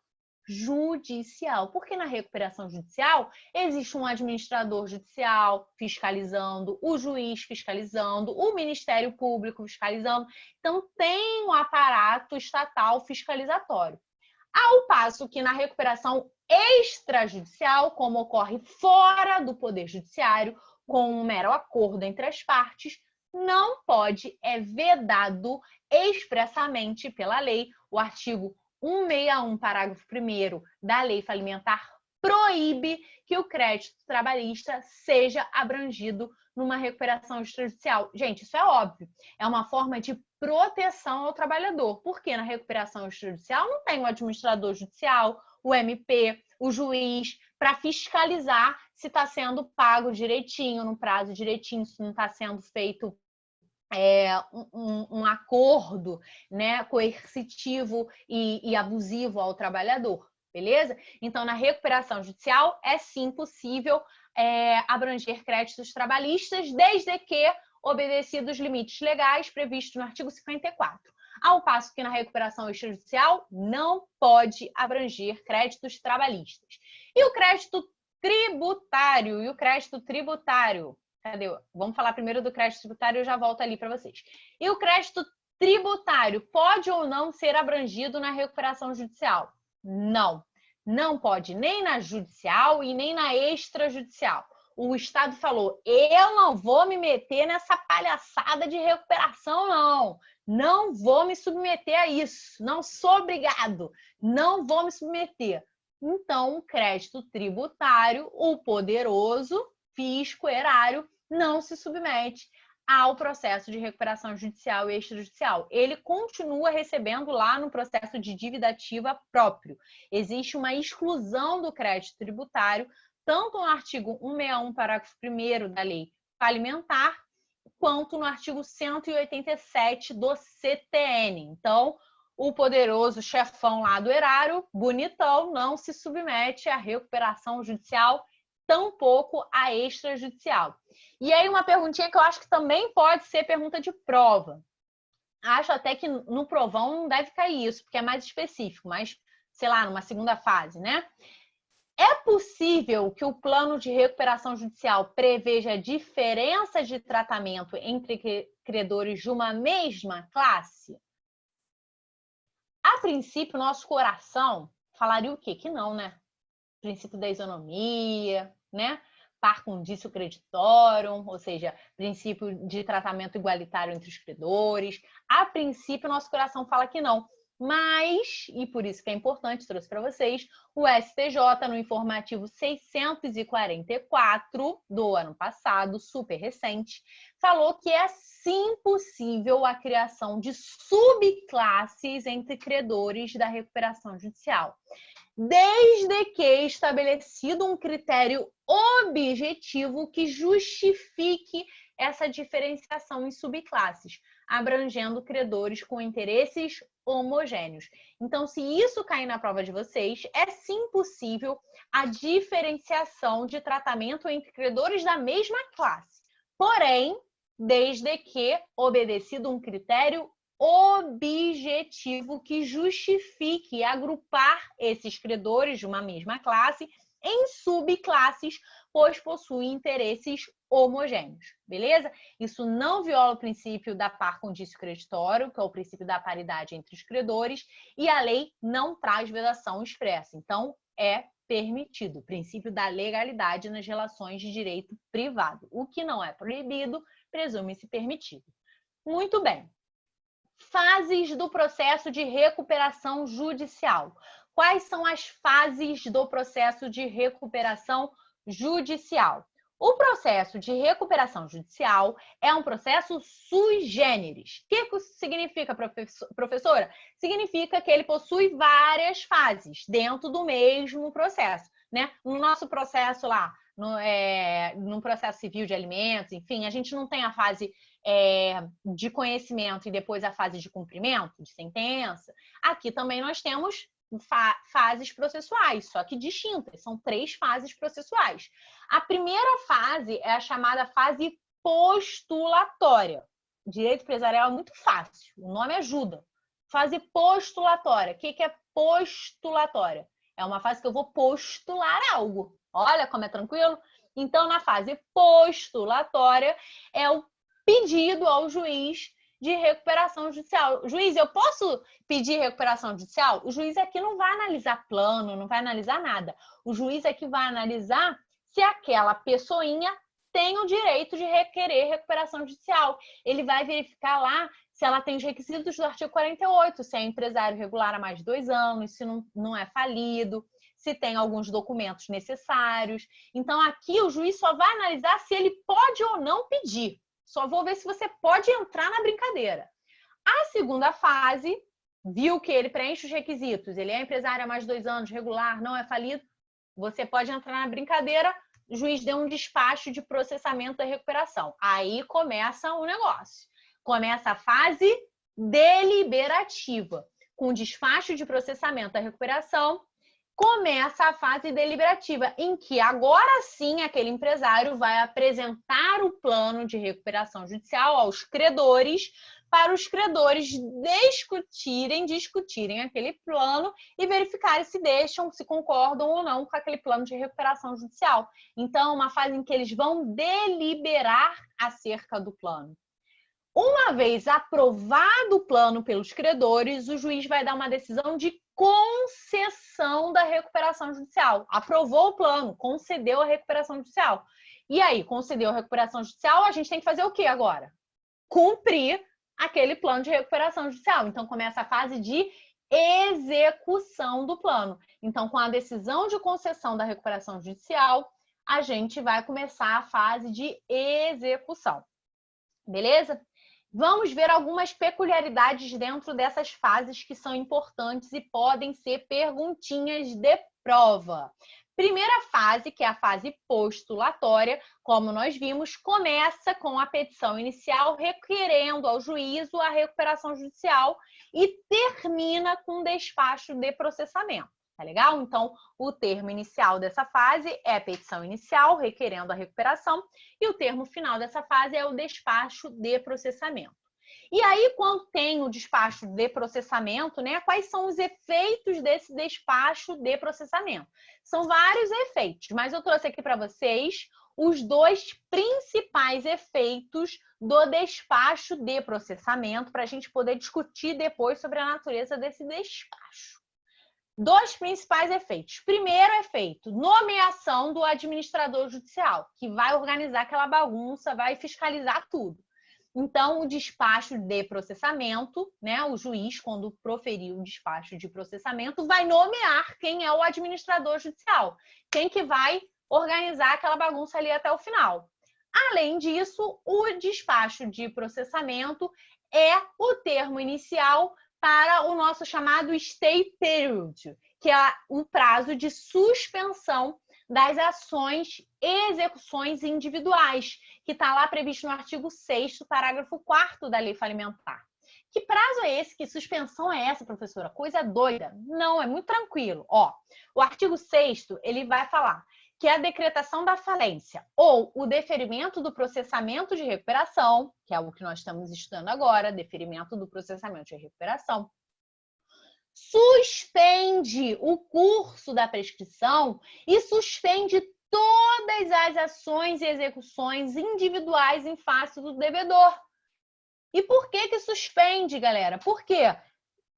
judicial. Porque na recuperação judicial existe um administrador judicial fiscalizando, o juiz fiscalizando, o Ministério Público fiscalizando. Então tem um aparato estatal fiscalizatório. Ao passo que na recuperação extrajudicial, como ocorre fora do Poder Judiciário, com um mero acordo entre as partes, não pode, é vedado expressamente pela lei. O artigo 161, parágrafo 1º da Lei Falimentar proíbe que o crédito trabalhista seja abrangido numa recuperação extrajudicial. Gente, isso é óbvio. É uma forma de proteção ao trabalhador, porque na recuperação extrajudicial não tem o administrador judicial, o MP, o juiz, para fiscalizar se está sendo pago direitinho, no prazo direitinho, se não está sendo feito um acordo, né, coercitivo e abusivo ao trabalhador, beleza? Então, na recuperação judicial, é sim possível abranger créditos trabalhistas, desde que obedecidos os limites legais previstos no artigo 54. Ao passo que na recuperação extrajudicial não pode abranger créditos trabalhistas. E o crédito tributário? Cadê? Vamos falar primeiro do crédito tributário e eu já volto ali para vocês. E o crédito tributário pode ou não ser abrangido na recuperação judicial? Não. Não pode nem na judicial e nem na extrajudicial. O Estado falou, eu não vou me meter nessa palhaçada de recuperação, não. Não vou me submeter a isso. Não sou obrigado. Não vou me submeter. Então, o crédito tributário, o poderoso fisco erário, não se submete ao processo de recuperação judicial e extrajudicial. Ele continua recebendo lá no processo de dívida ativa próprio. Existe uma exclusão do crédito tributário, tanto no artigo 161, parágrafo 1º da Lei Falimentar, quanto no artigo 187 do CTN. Então, o poderoso chefão lá do erário, bonitão, não se submete à recuperação judicial, tampouco à extrajudicial. E aí uma perguntinha que eu acho que também pode ser pergunta de prova. Acho até que no provão não deve cair isso, porque é mais específico, mas, sei lá, numa segunda fase, né? É possível que o plano de recuperação judicial preveja diferença de tratamento entre credores de uma mesma classe? A princípio, nosso coração falaria o quê? Que não, né? Princípio da isonomia, né? Par condicio creditorium, ou seja, princípio de tratamento igualitário entre os credores. A princípio, nosso coração fala que não. Mas, e por isso que é importante, trouxe para vocês, o STJ, no informativo 644 do ano passado, super recente, falou que é sim possível a criação de subclasses entre credores da recuperação judicial, desde que estabelecido um critério objetivo que justifique essa diferenciação em subclasses, abrangendo credores com interesses homogêneos. Então, se isso cair na prova de vocês, é sim possível a diferenciação de tratamento entre credores da mesma classe. Porém, desde que obedecido um critério objetivo que justifique agrupar esses credores de uma mesma classe em subclasses, pois possuem interesses homogêneos, beleza? Isso não viola o princípio da par condício creditório, que é o princípio da paridade entre os credores, e a lei não traz vedação expressa. Então, é permitido, o princípio da legalidade nas relações de direito privado. O que não é proibido, presume-se permitido. Muito bem. Fases do processo de recuperação judicial. Quais são as fases do processo de recuperação judicial? O processo de recuperação judicial é um processo sui generis. O que isso significa, professora? Significa que ele possui várias fases dentro do mesmo processo, né? No nosso processo lá, no processo civil de alimentos, enfim, a gente não tem a fase de conhecimento e depois a fase de cumprimento, de sentença. Aqui também nós temos fases processuais, só que distintas. São 3 fases processuais. A primeira fase é a chamada fase postulatória. Direito empresarial é muito fácil, o nome ajuda. Fase postulatória. O que é postulatória? É uma fase que eu vou postular algo. Olha como é tranquilo. Então, na fase postulatória, é o pedido ao juiz de recuperação judicial. Juiz, eu posso pedir recuperação judicial? O juiz aqui não vai analisar plano, não vai analisar nada. O juiz aqui vai analisar se aquela pessoinha tem o direito de requerer recuperação judicial. Ele vai verificar lá se ela tem os requisitos do artigo 48, se é empresário regular há mais de 2 anos, se não é falido, se tem alguns documentos necessários. Então, aqui o juiz só vai analisar se ele pode ou não pedir. Só vou ver se você pode entrar na brincadeira. A segunda fase, viu que ele preenche os requisitos, ele é empresário há mais de 2 anos, regular, não é falido, você pode entrar na brincadeira, o juiz deu um despacho de processamento da recuperação. Aí começa o negócio. Começa a fase deliberativa. Com despacho de processamento da recuperação, começa a fase deliberativa, em que agora sim aquele empresário vai apresentar o plano de recuperação judicial aos credores, para os credores discutirem aquele plano e verificarem se deixam, se concordam ou não com aquele plano de recuperação judicial. Então, é uma fase em que eles vão deliberar acerca do plano. Uma vez aprovado o plano pelos credores, o juiz vai dar uma decisão de concessão da recuperação judicial. Aprovou o plano, concedeu a recuperação judicial. E aí, concedeu a recuperação judicial, a gente tem que fazer o quê agora? Cumprir aquele plano de recuperação judicial. Então, começa a fase de execução do plano. Então, com a decisão de concessão da recuperação judicial, a gente vai começar a fase de execução. Beleza? Vamos ver algumas peculiaridades dentro dessas fases que são importantes e podem ser perguntinhas de prova. Primeira fase, que é a fase postulatória, como nós vimos, começa com a petição inicial requerendo ao juízo a recuperação judicial e termina com despacho de processamento. Tá legal? Então, o termo inicial dessa fase é a petição inicial, requerendo a recuperação, e o termo final dessa fase é o despacho de processamento. E aí, quando tem o despacho de processamento, né, quais são os efeitos desse despacho de processamento? São vários efeitos, mas eu trouxe aqui para vocês os 2 principais efeitos do despacho de processamento, para a gente poder discutir depois sobre a natureza desse despacho. 2 principais efeitos. Primeiro efeito, nomeação do administrador judicial, que vai organizar aquela bagunça, vai fiscalizar tudo. Então, o despacho de processamento, né, o juiz, quando proferir o despacho de processamento, vai nomear quem é o administrador judicial, quem que vai organizar aquela bagunça ali até o final. Além disso, o despacho de processamento é o termo inicial para o nosso chamado stay period, que é o prazo de suspensão das ações e execuções individuais, que está lá previsto no artigo 6º, parágrafo 4º da Lei Falimentar. Que prazo é esse? Que suspensão é essa, professora? Coisa doida. Não, é muito tranquilo. Ó, o artigo 6º, ele vai falar que a decretação da falência ou o deferimento do processamento de recuperação, que é o que nós estamos estudando agora, deferimento do processamento de recuperação, suspende o curso da prescrição e suspende todas as ações e execuções individuais em face do devedor. E por que suspende, galera? Porque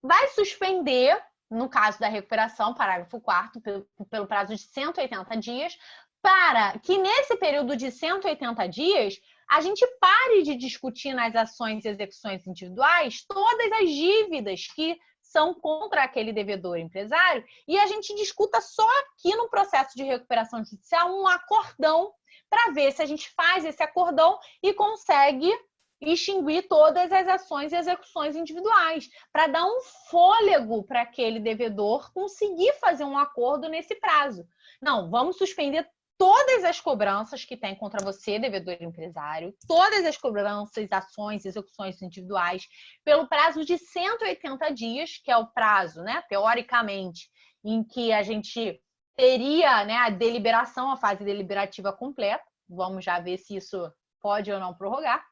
vai suspender, no caso da recuperação, parágrafo 4º, pelo prazo de 180 dias, para que nesse período de 180 dias a gente pare de discutir nas ações e execuções individuais todas as dívidas que são contra aquele devedor empresário e a gente discuta só aqui no processo de recuperação judicial um acordão para ver se a gente faz esse acordão e consegue extinguir todas as ações e execuções individuais, para dar um fôlego para aquele devedor conseguir fazer um acordo nesse prazo. Não, vamos suspender todas as cobranças que tem contra você, devedor empresário, todas as cobranças, ações, execuções individuais, pelo prazo de 180 dias, que é o prazo, né, teoricamente, em que a gente teria, né, a deliberação, a fase deliberativa completa. Vamos já ver se isso pode ou não prorrogar.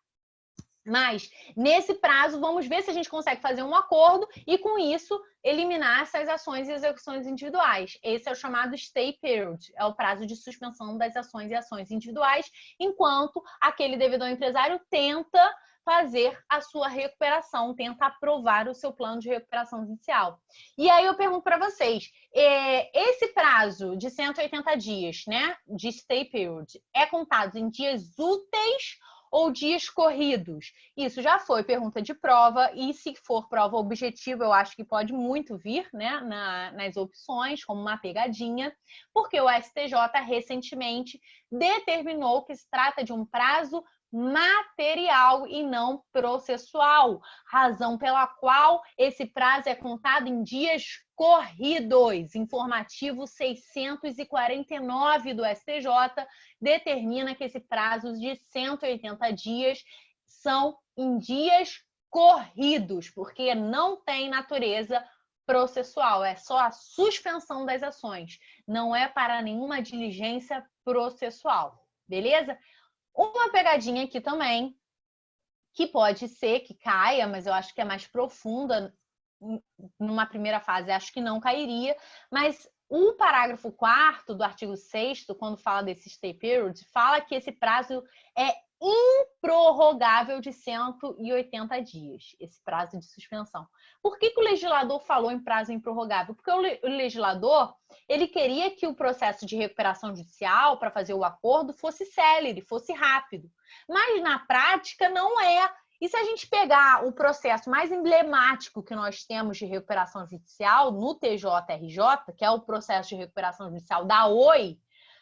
Mas, nesse prazo, vamos ver se a gente consegue fazer um acordo e, com isso, eliminar essas ações e execuções individuais. Esse é o chamado stay period, é o prazo de suspensão das ações e ações individuais, enquanto aquele devedor empresário tenta fazer a sua recuperação, tenta aprovar o seu plano de recuperação judicial. E aí eu pergunto para vocês, esse prazo de 180 dias, né, de stay period, é contado em dias úteis ou dias corridos? Isso já foi pergunta de prova, e se for prova objetiva, eu acho que pode muito vir, né, nas opções, como uma pegadinha, porque o STJ recentemente determinou que se trata de um prazo material e não processual, razão pela qual esse prazo é contado em dias corridos. Informativo 649 do STJ determina que esse prazo de 180 dias são em dias corridos, porque não tem natureza processual, é só a suspensão das ações, não é para nenhuma diligência processual, beleza? Uma pegadinha aqui também, que pode ser que caia, mas eu acho que é mais profunda, numa primeira fase acho que não cairia, mas o parágrafo 4º do artigo 6º, quando fala desse stay period, fala que esse prazo é improrrogável de 180 dias, esse prazo de suspensão. Por que o legislador falou em prazo improrrogável? Porque o legislador, ele queria que o processo de recuperação judicial para fazer o acordo fosse célere, fosse rápido. Mas na prática não é. E se a gente pegar o processo mais emblemático que nós temos de recuperação judicial no TJRJ, que é o processo de recuperação judicial da OI,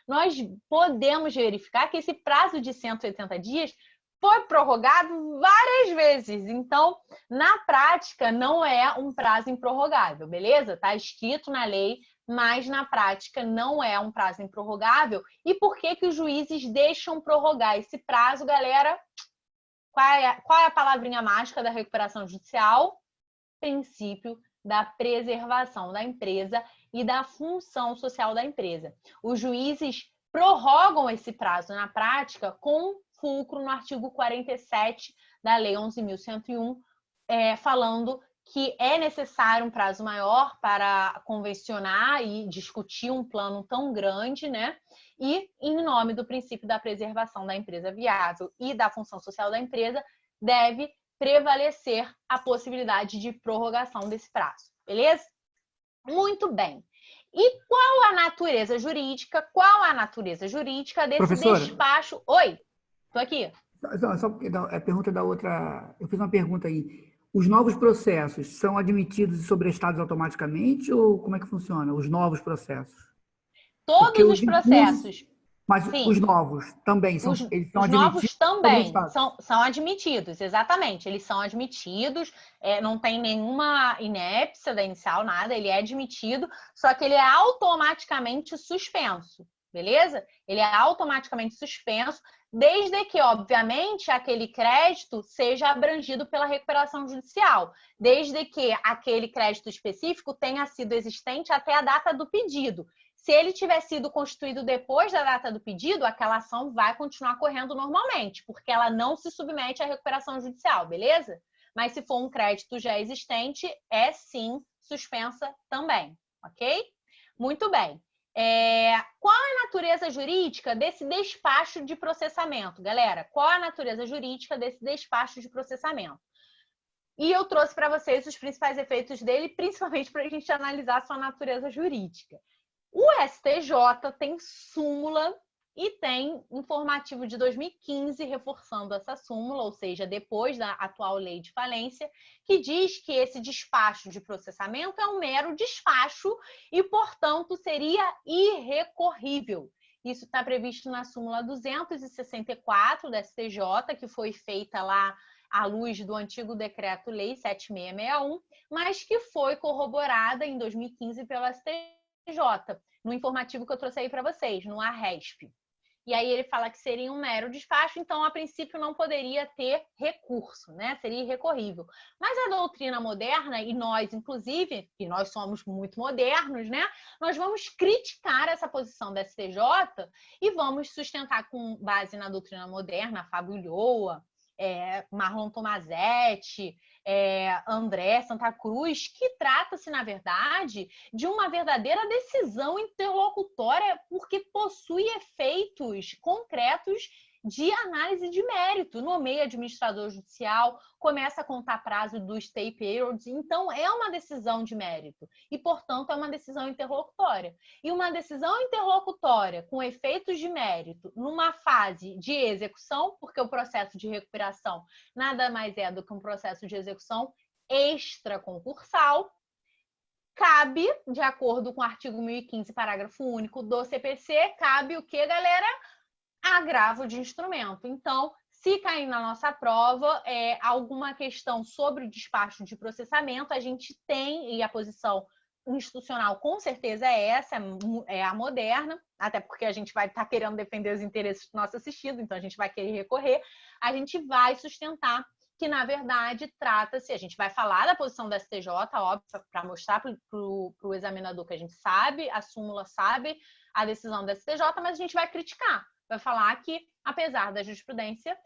nós podemos verificar que esse prazo de 180 dias foi prorrogado várias vezes. Então, na prática, não é um prazo improrrogável, beleza? Está escrito na lei, mas na prática não é um prazo improrrogável. E por que os juízes deixam prorrogar esse prazo, galera? Qual é a palavrinha mágica da recuperação judicial? Princípio da preservação da empresa e da função social da empresa. Os juízes prorrogam esse prazo na prática com fulcro no artigo 47 da Lei 11.101, falando que é necessário um prazo maior para convencionar e discutir um plano tão grande, né? E, em nome do princípio da preservação da empresa viável e da função social da empresa, deve prevalecer a possibilidade de prorrogação desse prazo, beleza? Muito bem. E qual a natureza jurídica? Qual a natureza jurídica desse Professora, despacho? Oi, tô aqui. só porque a pergunta da outra... Eu fiz uma pergunta aí. Os novos processos são admitidos e sobrestados automaticamente ou como é que funciona? Os novos processos? Porque Todos os processos. Mas Sim. os novos também eles são os admitidos novos também sobrestados? são admitidos, exatamente. Eles são admitidos, não tem nenhuma inépcia da inicial, nada, ele é admitido, só que ele é automaticamente suspenso, beleza? Ele é automaticamente suspenso, desde que, obviamente, aquele crédito seja abrangido pela recuperação judicial, desde que aquele crédito específico tenha sido existente até a data do pedido. Se ele tiver sido constituído depois da data do pedido, aquela ação vai continuar correndo normalmente, porque ela não se submete à recuperação judicial, beleza? Mas se for um crédito já existente, é sim suspensa também, ok? Muito bem. Qual é a natureza jurídica desse despacho de processamento, galera? Qual é a natureza jurídica desse despacho de processamento? E eu trouxe para vocês os principais efeitos dele, principalmente para a gente analisar a sua natureza jurídica. O STJ tem súmula e tem informativo de 2015 reforçando essa súmula, ou seja, depois da atual lei de falência, que diz que esse despacho de processamento é um mero despacho e, portanto, seria irrecorrível. Isso está previsto na súmula 264 da STJ, que foi feita lá à luz do antigo decreto-lei 7661, mas que foi corroborada em 2015 pela STJ, no informativo que eu trouxe aí para vocês, no ARESP. E aí ele fala que seria um mero despacho, então a princípio não poderia ter recurso, né? Seria irrecorrível. Mas a doutrina moderna, e nós, inclusive, e nós somos muito modernos, né? Nós vamos criticar essa posição da STJ e vamos sustentar com base na doutrina moderna, Fábio Ulloa, Marlon Tomazetti, André Santa Cruz, que trata-se, na verdade, de uma verdadeira decisão interlocutória, porque possui efeitos concretos de análise de mérito. Nomeia administrador judicial, começa a contar prazo dos stay periods, então é uma decisão de mérito e, portanto, é uma decisão interlocutória. E uma decisão interlocutória com efeitos de mérito numa fase de execução, porque o processo de recuperação nada mais é do que um processo de execução extraconcursal, cabe, de acordo com o artigo 1015, parágrafo único do CPC, cabe o que, galera? Agravo de instrumento. Então, se cair na nossa prova alguma questão sobre o despacho de processamento, a gente tem, e a posição institucional com certeza é essa, é a moderna, até porque a gente vai estar querendo defender os interesses do nosso assistido, então a gente vai querer recorrer, a gente vai sustentar que, na verdade, trata-se, a gente vai falar da posição da STJ, óbvio, para mostrar para o examinador que a gente sabe, a súmula sabe a decisão da STJ, mas a gente vai criticar. Vai falar que, apesar da jurisprudência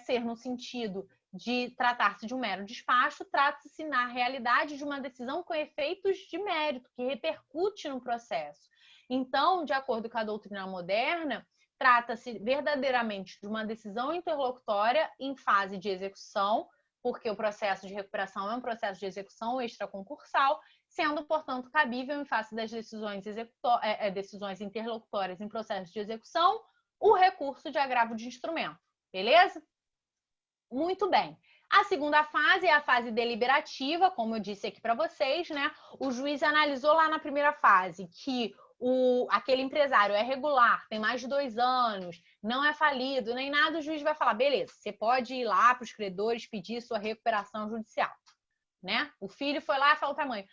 ser no sentido de tratar-se de um mero despacho, trata-se, na realidade, de uma decisão com efeitos de mérito, que repercute no processo. Então, de acordo com a doutrina moderna, trata-se verdadeiramente de uma decisão interlocutória em fase de execução, porque o processo de recuperação é um processo de execução extraconcursal, sendo, portanto, cabível em face das decisões interlocutórias em processo de execução, o recurso de agravo de instrumento, beleza? Muito bem. A segunda fase é a fase deliberativa, como eu disse aqui para vocês, né? O juiz analisou lá na primeira fase que aquele empresário é regular, tem mais de 2 anos, não é falido, nem nada, o juiz vai falar, beleza, você pode ir lá para os credores pedir sua recuperação judicial. Né? O filho foi lá e falou para a mãe,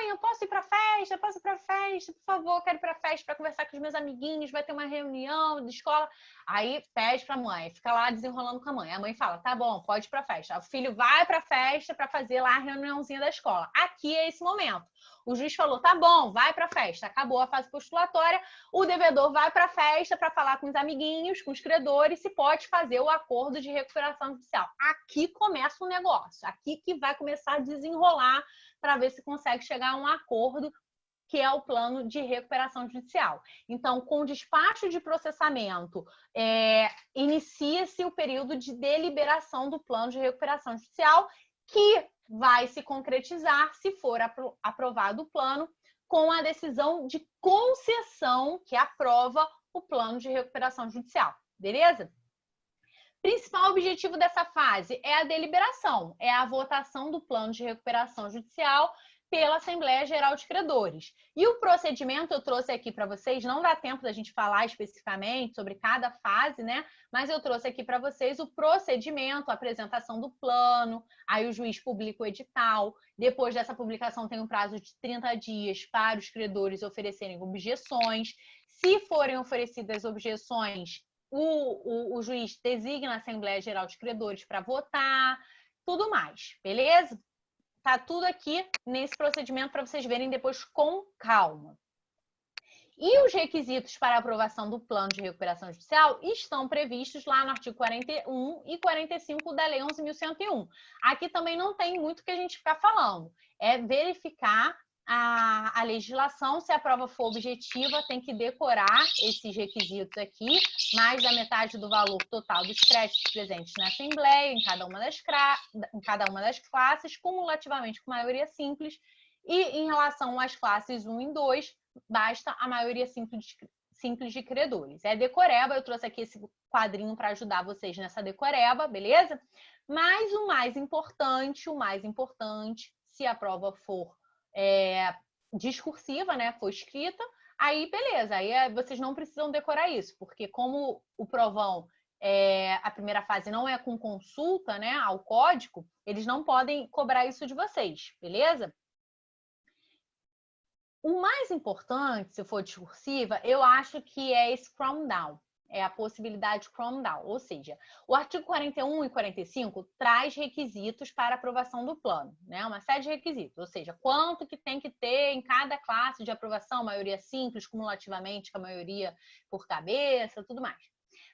eu posso ir para a festa? Posso ir para a festa? Por favor, quero ir para a festa para conversar com os meus amiguinhos, vai ter uma reunião de escola. Aí pede para a mãe, fica lá desenrolando com a mãe. A mãe fala, tá bom, pode ir para a festa. O filho vai para a festa para fazer lá a reuniãozinha da escola. Aqui é esse momento. O juiz falou, tá bom, vai para a festa. Acabou a fase postulatória, o devedor vai para a festa para falar com os amiguinhos, com os credores, se pode fazer o acordo de recuperação judicial. Aqui começa o negócio, aqui que vai começar a desenrolar para ver se consegue chegar a um acordo, que é o plano de recuperação judicial. Então, com o despacho de processamento, inicia-se o período de deliberação do plano de recuperação judicial, que vai se concretizar, se for aprovado o plano, com a decisão de concessão que aprova o plano de recuperação judicial. Beleza? Principal objetivo dessa fase é a deliberação, é a votação do plano de recuperação judicial pela Assembleia Geral de Credores. E o procedimento eu trouxe aqui para vocês, não dá tempo da gente falar especificamente sobre cada fase, né? Mas eu trouxe aqui para vocês o procedimento, a apresentação do plano, aí o juiz publica o edital, depois dessa publicação tem um prazo de 30 dias para os credores oferecerem objeções. Se forem oferecidas objeções, o juiz designa a Assembleia Geral de Credores para votar, tudo mais, beleza? Tá tudo aqui nesse procedimento para vocês verem depois com calma. E os requisitos para aprovação do plano de recuperação judicial estão previstos lá no artigo 41 e 45 da Lei 11.101. Aqui também não tem muito que a gente ficar falando. É verificar a legislação, se a prova for objetiva, tem que decorar esses requisitos aqui, mais da metade do valor total dos créditos presentes na Assembleia, em cada uma das classes, cumulativamente com maioria simples, e em relação às classes 1 e 2, basta a maioria simples de credores. É decoreba, eu trouxe aqui esse quadrinho para ajudar vocês nessa decoreba, beleza? Mas o mais importante, se a prova for discursiva, né, for escrita, aí beleza, aí vocês não precisam decorar isso, porque como o provão, a primeira fase não é com consulta, né, ao código, eles não podem cobrar isso de vocês, beleza? O mais importante, se for discursiva, eu acho que é esse cram down. É a possibilidade de cram down. Ou seja, o artigo 41 e 45 traz requisitos para aprovação do plano, né? Uma série de requisitos. Ou seja, quanto que tem que ter em cada classe de aprovação, maioria simples, cumulativamente com a maioria por cabeça, tudo mais.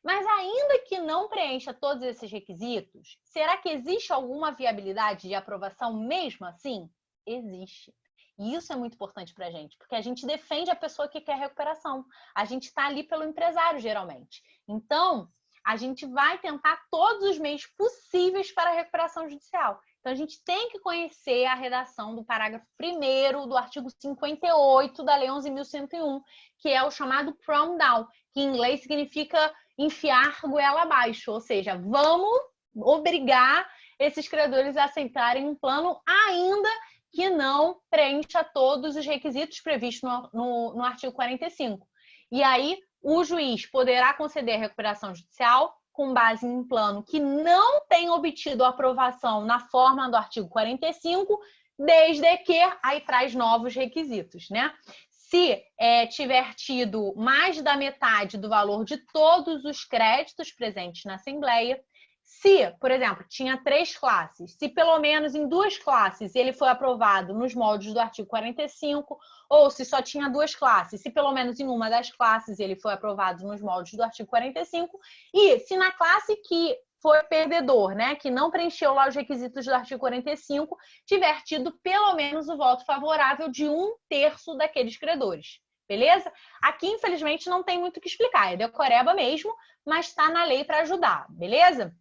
Mas ainda que não preencha todos esses requisitos, será que existe alguma viabilidade de aprovação mesmo assim? Existe. E isso é muito importante para a gente, porque a gente defende a pessoa que quer recuperação. A gente está ali pelo empresário, geralmente. Então, a gente vai tentar todos os meios possíveis para a recuperação judicial. Então, a gente tem que conhecer a redação do parágrafo 1º do artigo 58 da Lei 11.101, que é o chamado cram down, que em inglês significa enfiar goela abaixo, ou seja, vamos obrigar esses credores a aceitarem um plano ainda que não preencha todos os requisitos previstos no artigo 45. E aí, o juiz poderá conceder a recuperação judicial com base em um plano que não tem obtido aprovação na forma do artigo 45, desde que aí traz novos requisitos, né? Se tiver tido mais da metade do valor de todos os créditos presentes na Assembleia, se, por exemplo, tinha 3 classes, se pelo menos em 2 classes ele foi aprovado nos moldes do artigo 45, ou se só tinha 2 classes, se pelo menos em uma das classes ele foi aprovado nos moldes do artigo 45, e se na classe que foi perdedor, né, que não preencheu lá os requisitos do artigo 45, tiver tido pelo menos o voto favorável de 1/3 daqueles credores. Beleza? Aqui, infelizmente, não tem muito o que explicar, é decoreba mesmo, mas está na lei para ajudar, beleza?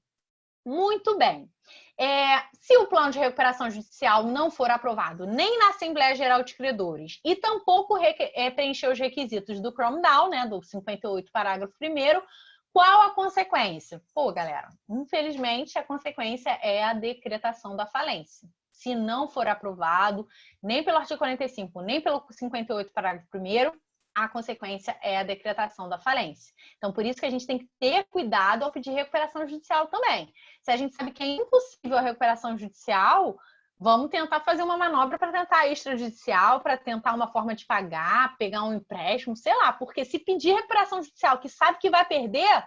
Muito bem. Se o plano de recuperação judicial não for aprovado nem na Assembleia Geral de Credores e tampouco preencher os requisitos do cram down, né, do 58, parágrafo 1º, qual a consequência? Pô, galera, infelizmente a consequência é a decretação da falência. Se não for aprovado, nem pelo artigo 45, nem pelo 58, parágrafo 1º, a consequência é a decretação da falência. Então, por isso que a gente tem que ter cuidado ao pedir recuperação judicial também. Se a gente sabe que é impossível a recuperação judicial, vamos tentar fazer uma manobra para tentar extrajudicial, para tentar uma forma de pagar, pegar um empréstimo, sei lá. Porque se pedir recuperação judicial que sabe que vai perder,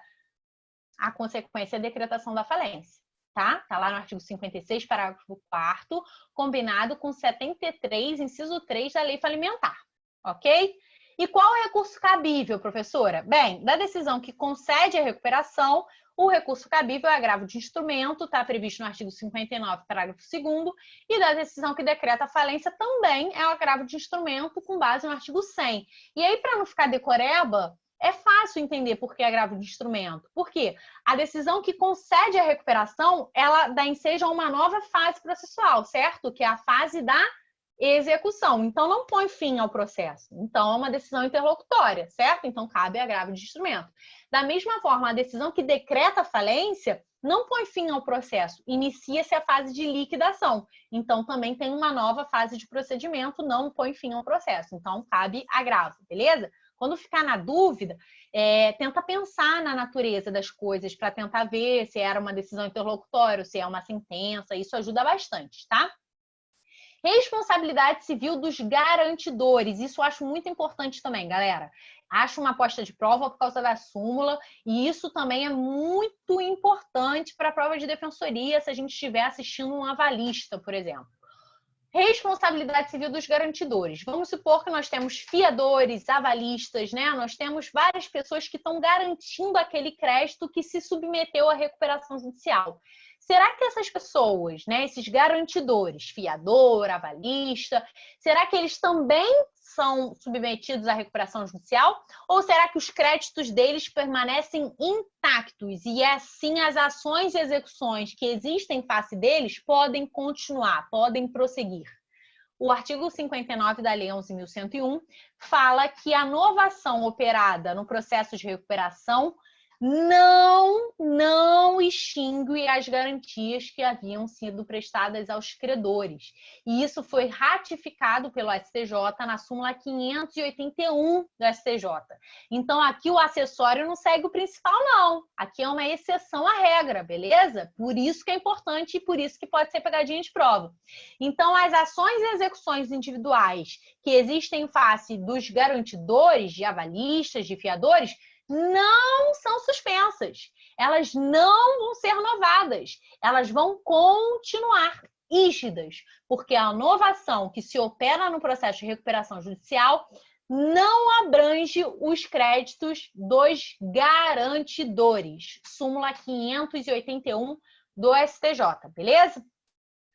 a consequência é a decretação da falência. Tá? Tá lá no artigo 56, parágrafo 4º, combinado com 73, inciso 3 da Lei Falimentar. Ok? E qual é o recurso cabível, professora? Bem, da decisão que concede a recuperação, o recurso cabível é agravo de instrumento, está previsto no artigo 59, parágrafo 2º, e da decisão que decreta a falência também é o agravo de instrumento com base no artigo 100. E aí, para não ficar decoreba, é fácil entender por que agravo de instrumento. Por quê? A decisão que concede a recuperação, ela dá ensejo a uma nova fase processual, certo? Que é a fase da execução. Então, não põe fim ao processo. Então, é uma decisão interlocutória, certo? Então, cabe agravo de instrumento. Da mesma forma, a decisão que decreta a falência não põe fim ao processo. Inicia-se a fase de liquidação. Então, também tem uma nova fase de procedimento, não põe fim ao processo. Então, cabe agravo, beleza? Quando ficar na dúvida, tenta pensar na natureza das coisas para tentar ver se era uma decisão interlocutória, se é uma sentença. Isso ajuda bastante, tá? Responsabilidade civil dos garantidores. Isso eu acho muito importante também, galera. Acho uma aposta de prova por causa da súmula e isso também é muito importante para a prova de defensoria se a gente estiver assistindo um avalista, por exemplo. Responsabilidade civil dos garantidores. Vamos supor que nós temos fiadores, avalistas, né? Nós temos várias pessoas que estão garantindo aquele crédito que se submeteu à recuperação judicial. Será que essas pessoas, né, esses garantidores, fiador, avalista, será que eles também são submetidos à recuperação judicial? Ou será que os créditos deles permanecem intactos e assim as ações e execuções que existem em face deles podem continuar, podem prosseguir? O artigo 59 da Lei 11.101 fala que a novação operada no processo de recuperação não extingue as garantias que haviam sido prestadas aos credores. E isso foi ratificado pelo STJ na súmula 581 do STJ. Então, aqui o acessório não segue o principal, não. Aqui é uma exceção à regra, beleza? Por isso que é importante e por isso que pode ser pegadinha de prova. Então, as ações e execuções individuais que existem em face dos garantidores, de avalistas, de fiadores, não são suspensas, elas não vão ser renovadas, elas vão continuar rígidas, porque a novação que se opera no processo de recuperação judicial não abrange os créditos dos garantidores. Súmula 581 do STJ, beleza?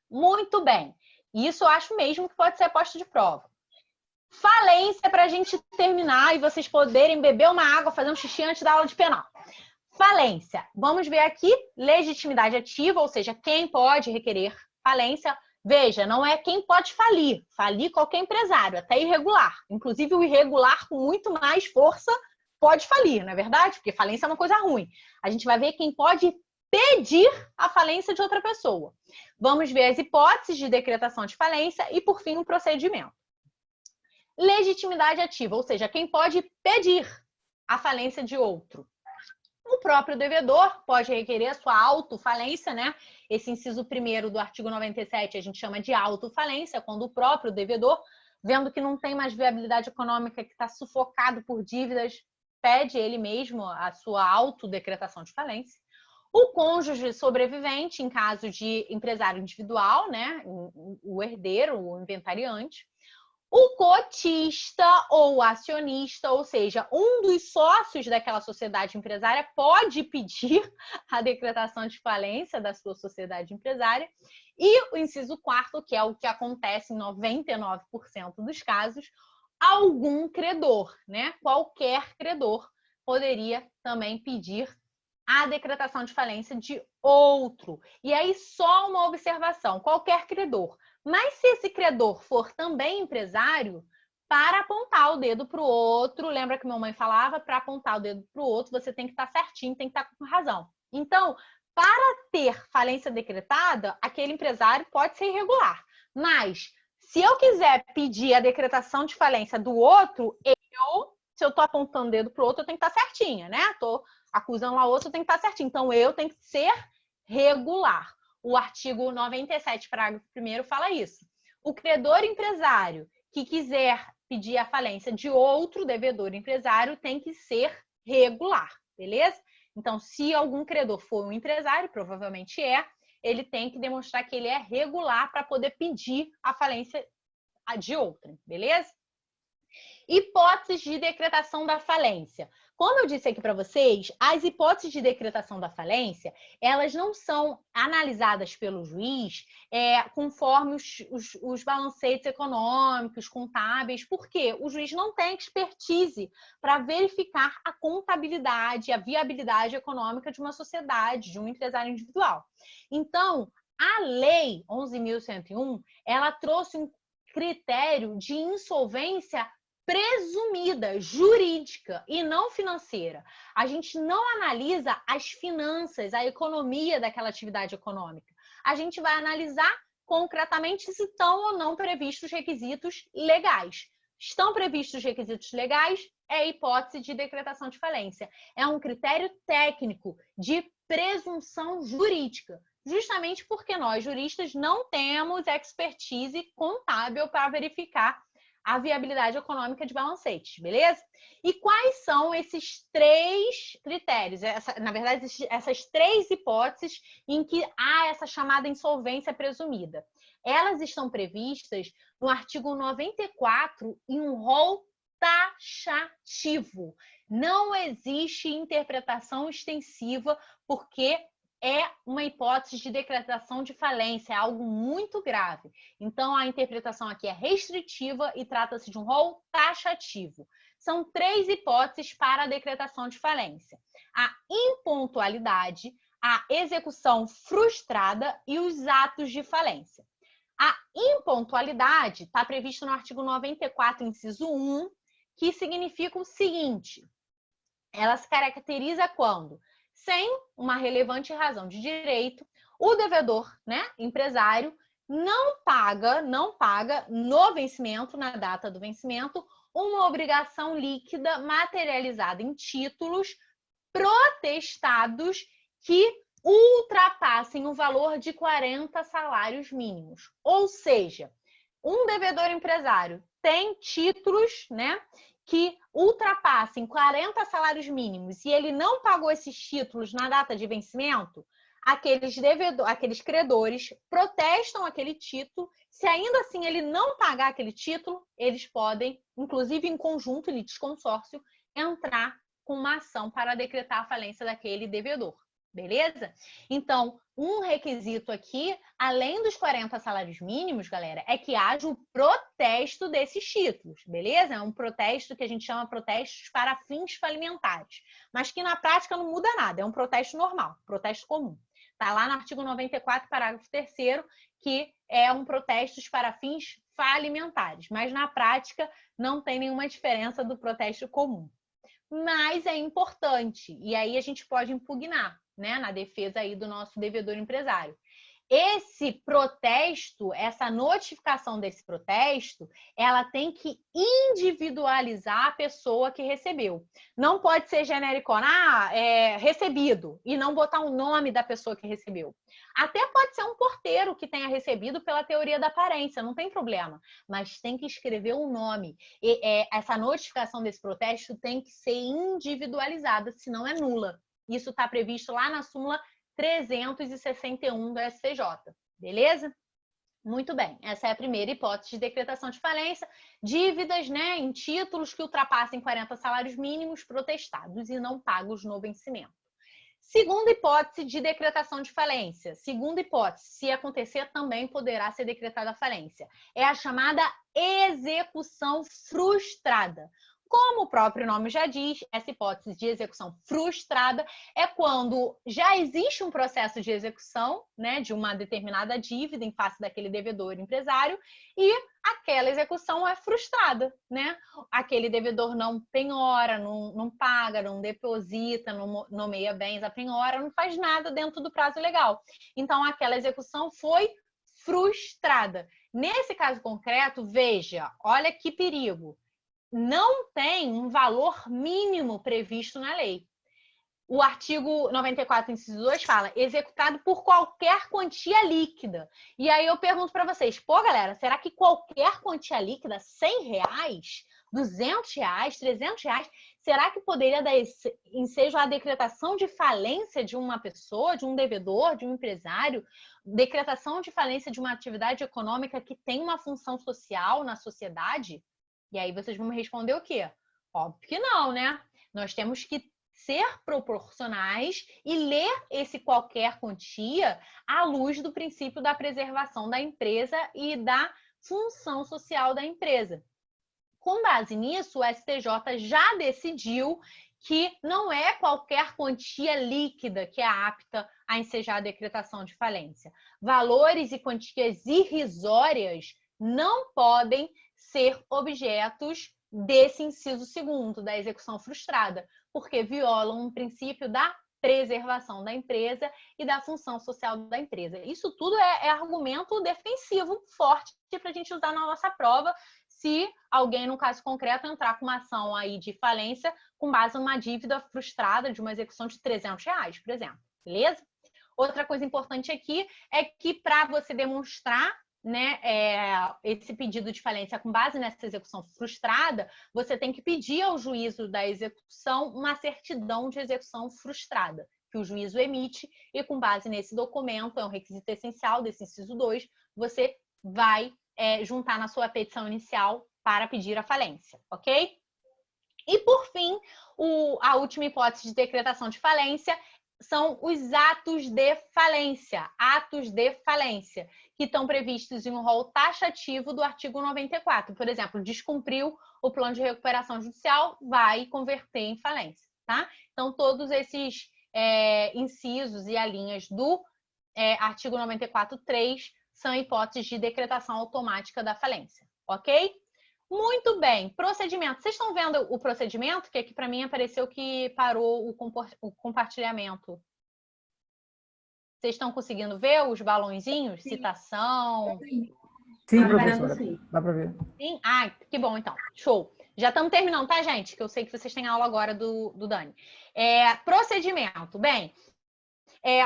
Muito bem. Isso eu acho mesmo que pode ser posto de prova. Falência, para a gente terminar e vocês poderem beber uma água, fazer um xixi antes da aula de penal. Falência. Vamos ver aqui, legitimidade ativa, ou seja, quem pode requerer falência. Veja, não é quem pode falir. Falir qualquer empresário, até irregular. Inclusive o irregular com muito mais força pode falir, não é verdade? Porque falência é uma coisa ruim. A gente vai ver quem pode pedir a falência de outra pessoa. Vamos ver as hipóteses de decretação de falência e, por fim, o procedimento. Legitimidade ativa, ou seja, quem pode pedir a falência de outro. O próprio devedor pode requerer a sua autofalência, né? Esse inciso 1º do artigo 97 a gente chama de autofalência, quando o próprio devedor, vendo que não tem mais viabilidade econômica, que está sufocado por dívidas, pede ele mesmo a sua autodecretação de falência. O cônjuge sobrevivente, em caso de empresário individual, né? O herdeiro, o inventariante. O cotista ou acionista, ou seja, um dos sócios daquela sociedade empresária pode pedir a decretação de falência da sua sociedade empresária. E o inciso 4º, que é o que acontece em 99% dos casos, algum credor, né? Qualquer credor poderia também pedir a decretação de falência de outro. E aí só uma observação, qualquer credor. Mas se esse credor for também empresário, para apontar o dedo para o outro, lembra que minha mãe falava, para apontar o dedo para o outro, você tem que estar certinho, tem que estar com razão. Então, para ter falência decretada, aquele empresário pode ser irregular. Mas, se eu quiser pedir a decretação de falência do outro, se eu estou apontando o dedo para o outro, eu tenho que estar certinha, né? Estou acusando a outra, eu tenho que estar certinho. Então, eu tenho que ser regular. O artigo 97, parágrafo 1º, fala isso. O credor empresário que quiser pedir a falência de outro devedor empresário tem que ser regular, beleza? Então, se algum credor for um empresário, provavelmente ele tem que demonstrar que ele é regular para poder pedir a falência de outra, beleza? Hipóteses de decretação da falência. Como eu disse aqui para vocês, as hipóteses de decretação da falência, elas não são analisadas pelo juiz conforme os balancetes econômicos, contábeis, porque o juiz não tem expertise para verificar a contabilidade, a viabilidade econômica de uma sociedade, de um empresário individual. Então, a Lei 11.101, ela trouxe um critério de insolvência presumida, jurídica e não financeira. A gente não analisa as finanças, a economia daquela atividade econômica. A gente vai analisar concretamente se estão ou não previstos requisitos legais. Estão previstos requisitos legais, é hipótese de decretação de falência. É um critério técnico de presunção jurídica, justamente porque nós, juristas, não temos expertise contábil para verificar a viabilidade econômica de balancetes, beleza? E quais são esses 3 critérios? Na verdade, essas 3 hipóteses em que há essa chamada insolvência presumida. Elas estão previstas no artigo 94 em um rol taxativo. Não existe interpretação extensiva, porque é uma hipótese de decretação de falência, é algo muito grave. Então, a interpretação aqui é restritiva e trata-se de um rol taxativo. São 3 hipóteses para a decretação de falência: a impontualidade, a execução frustrada e os atos de falência. A impontualidade está prevista no artigo 94, inciso 1, que significa o seguinte: ela se caracteriza quando, sem uma relevante razão de direito, o devedor, né, empresário, não paga no vencimento, na data do vencimento, uma obrigação líquida materializada em títulos protestados que ultrapassem o valor de 40 salários mínimos. Ou seja, um devedor empresário tem títulos, né, que ultrapassem 40 salários mínimos e ele não pagou esses títulos na data de vencimento, aqueles credores protestam aquele título. Se ainda assim ele não pagar aquele título, eles podem, inclusive em conjunto, litisconsórcio, entrar com uma ação para decretar a falência daquele devedor. Beleza? Então, um requisito aqui, além dos 40 salários mínimos, galera, é que haja o protesto desses títulos, beleza? É um protesto que a gente chama protestos para fins falimentares, mas que na prática não muda nada, é um protesto normal, protesto comum. Tá lá no artigo 94, parágrafo 3º, que é um protesto para fins falimentares, mas na prática não tem nenhuma diferença do protesto comum. Mas é importante, e aí a gente pode impugnar, né, na defesa aí do nosso devedor empresário. Esse protesto, essa notificação desse protesto, ela tem que individualizar a pessoa que recebeu. Não pode ser genérico, recebido, e não botar o nome da pessoa que recebeu. Até pode ser um porteiro que tenha recebido pela teoria da aparência, não tem problema, mas tem que escrever o nome. Essa notificação desse protesto tem que ser individualizada, senão é nula. Isso está previsto lá na súmula 361 do STJ, beleza? Muito bem, essa é a primeira hipótese de decretação de falência: dívidas, né, em títulos que ultrapassem 40 salários mínimos protestados e não pagos no vencimento. Segunda hipótese de decretação de falência. Segunda hipótese, se acontecer, também poderá ser decretada a falência. É a chamada execução frustrada. Como o próprio nome já diz, essa hipótese de execução frustrada é quando já existe um processo de execução, né, de uma determinada dívida em face daquele devedor empresário e aquela execução é frustrada, né? Aquele devedor não penhora, não paga, não deposita, não nomeia bens a penhora, não faz nada dentro do prazo legal. Então, aquela execução foi frustrada. Nesse caso concreto, veja, olha que perigo. Não tem um valor mínimo previsto na lei. O artigo 94, inciso 2, fala executado por qualquer quantia líquida. E aí eu pergunto para vocês, galera, será que qualquer quantia líquida, R$100, R$200, R$300, será que poderia dar ensejo à decretação de falência de uma pessoa, de um devedor, de um empresário, decretação de falência de uma atividade econômica que tem uma função social na sociedade? E aí vocês vão me responder o quê? Óbvio que não, né? Nós temos que ser proporcionais e ler esse qualquer quantia à luz do princípio da preservação da empresa e da função social da empresa. Com base nisso, o STJ já decidiu que não é qualquer quantia líquida que é apta a ensejar a decretação de falência. Valores e quantias irrisórias não podem ser objetos desse inciso 2º, da execução frustrada, porque violam um princípio da preservação da empresa e da função social da empresa. Isso tudo é argumento defensivo forte para a gente usar na nossa prova, se alguém, no caso concreto, entrar com uma ação aí de falência com base numa dívida frustrada de uma execução de R$300, por exemplo. Beleza? Outra coisa importante aqui é que, para você demonstrar né, esse pedido de falência com base nessa execução frustrada, você tem que pedir ao juízo da execução uma certidão de execução frustrada, que o juízo emite, e com base nesse documento, é um requisito essencial desse inciso 2, você vai juntar na sua petição inicial para pedir a falência, ok? E, por fim, a última hipótese de decretação de falência são os atos de falência, que estão previstos em um rol taxativo do artigo 94. Por exemplo, descumpriu o plano de recuperação judicial, vai converter em falência, tá? Então, todos esses incisos e alíneas do artigo 94.3 são hipóteses de decretação automática da falência, ok? Muito bem, procedimento. Vocês estão vendo o procedimento? Que aqui para mim apareceu que parou o compartilhamento. Vocês estão conseguindo ver os balãozinhos? Sim. Citação? Sim, professora. Dá para ver. Sim? Ah, que bom então. Show. Já estamos terminando, tá, gente? Que eu sei que vocês têm aula agora do Dani. Procedimento. Bem,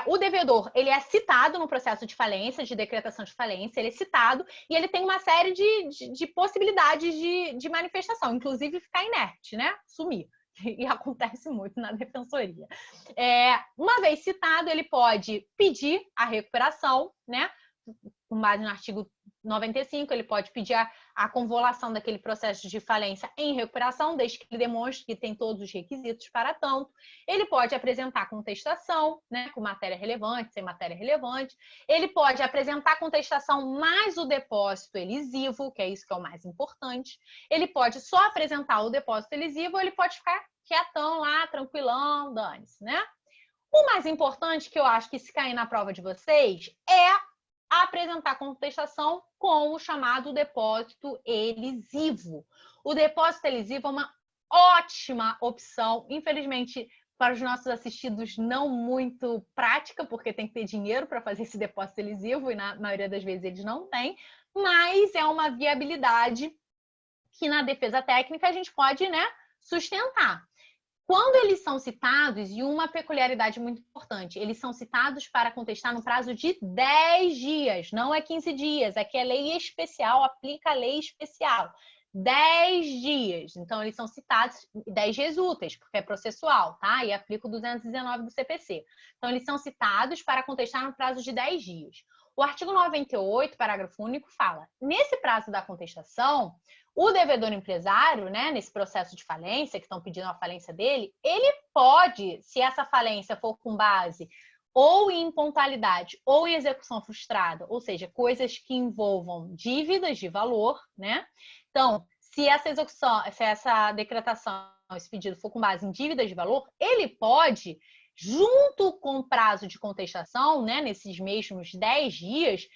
o devedor, ele é citado no processo de falência, de decretação de falência, ele é citado e ele tem uma série de possibilidades de manifestação, inclusive ficar inerte, né? Sumir. E acontece muito na defensoria. Uma vez citado, ele pode pedir a recuperação, né? Com base no artigo 95, ele pode pedir a convolução daquele processo de falência em recuperação, desde que ele demonstre que tem todos os requisitos para tanto. Ele pode apresentar contestação, né, com matéria relevante, sem matéria relevante. Ele pode apresentar contestação mais o depósito elisivo, que é isso que é o mais importante. Ele pode só apresentar o depósito elisivo, ou ele pode ficar quietão lá, tranquilão, dane-se, né? O mais importante, que eu acho que se cair na prova de vocês, é apresentar contestação com o chamado depósito elisivo. O depósito elisivo é uma ótima opção, infelizmente, para os nossos assistidos, não muito prática, porque tem que ter dinheiro para fazer esse depósito elisivo, e na maioria das vezes eles não têm, mas é uma viabilidade que na defesa técnica a gente pode, né, sustentar. Quando eles são citados, e uma peculiaridade muito importante, eles são citados para contestar no prazo de 10 dias, não é 15 dias, aqui é lei especial, aplica a lei especial. 10 dias, então eles são citados 10 dias úteis, porque é processual, tá? E aplica o 219 do CPC. Então, eles são citados para contestar no prazo de 10 dias. O artigo 98, parágrafo único, fala, nesse prazo da contestação, o devedor empresário, né, nesse processo de falência, que estão pedindo a falência dele, ele pode, se essa falência for com base ou em impontualidade ou em execução frustrada, ou seja, coisas que envolvam dívidas de valor, né? Então, se essa decretação, esse pedido for com base em dívidas de valor, ele pode, junto com o prazo de contestação, né, nesses mesmos 10 dias,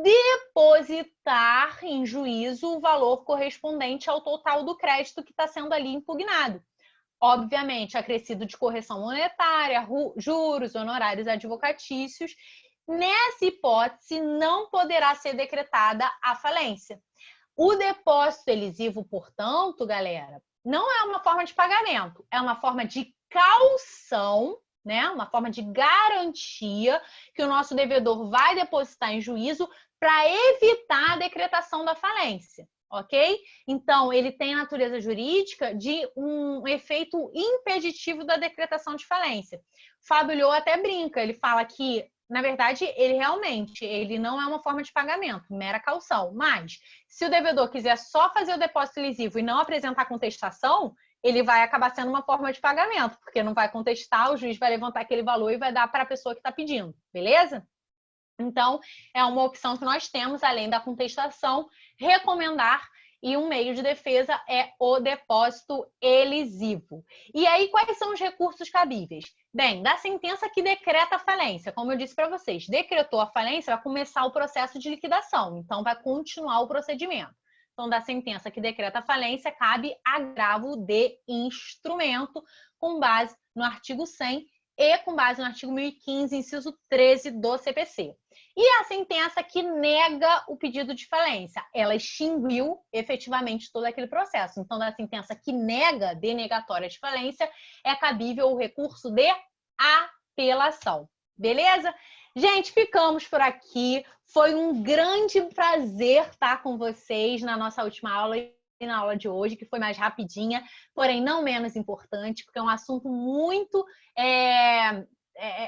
depositar em juízo o valor correspondente ao total do crédito que está sendo ali impugnado. Obviamente, acrescido de correção monetária, juros, honorários advocatícios. Nessa hipótese, não poderá ser decretada a falência. O depósito elisivo, portanto, galera, não é uma forma de pagamento, é uma forma de caução, né? Uma forma de garantia que o nosso devedor vai depositar em juízo para evitar a decretação da falência, ok? Então, ele tem a natureza jurídica de um efeito impeditivo da decretação de falência. Fábio Lhou até brinca, ele fala que, na verdade, ele não é uma forma de pagamento, mera caução, mas se o devedor quiser só fazer o depósito lesivo e não apresentar contestação, ele vai acabar sendo uma forma de pagamento, porque não vai contestar, o juiz vai levantar aquele valor e vai dar para a pessoa que está pedindo, beleza? Então, é uma opção que nós temos, além da contestação, recomendar, e um meio de defesa é o depósito elisivo. E aí, quais são os recursos cabíveis? Bem, da sentença que decreta a falência, como eu disse para vocês, decretou a falência, vai começar o processo de liquidação, então vai continuar o procedimento. Então, da sentença que decreta a falência, cabe agravo de instrumento com base no artigo 100 e com base no artigo 1015, inciso 13 do CPC. E a sentença que nega o pedido de falência, ela extinguiu efetivamente todo aquele processo. Então, da sentença que nega denegatória de falência, é cabível o recurso de apelação. Beleza? Gente, ficamos por aqui. Foi um grande prazer estar com vocês na nossa última aula e na aula de hoje, que foi mais rapidinha, porém não menos importante, porque é um assunto muito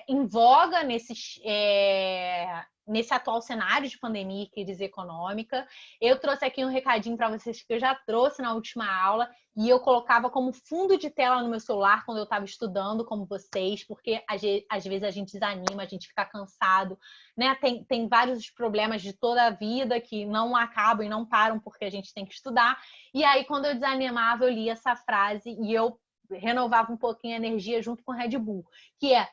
em voga nesse atual cenário de pandemia e crise econômica. Eu trouxe aqui um recadinho para vocês que eu já trouxe na última aula e eu colocava como fundo de tela no meu celular quando eu estava estudando, como vocês, porque às vezes a gente desanima, a gente fica cansado, né? Tem vários problemas de toda a vida que não acabam e não param porque a gente tem que estudar. E aí, quando eu desanimava, eu lia essa frase e eu renovava um pouquinho a energia junto com o Red Bull, que é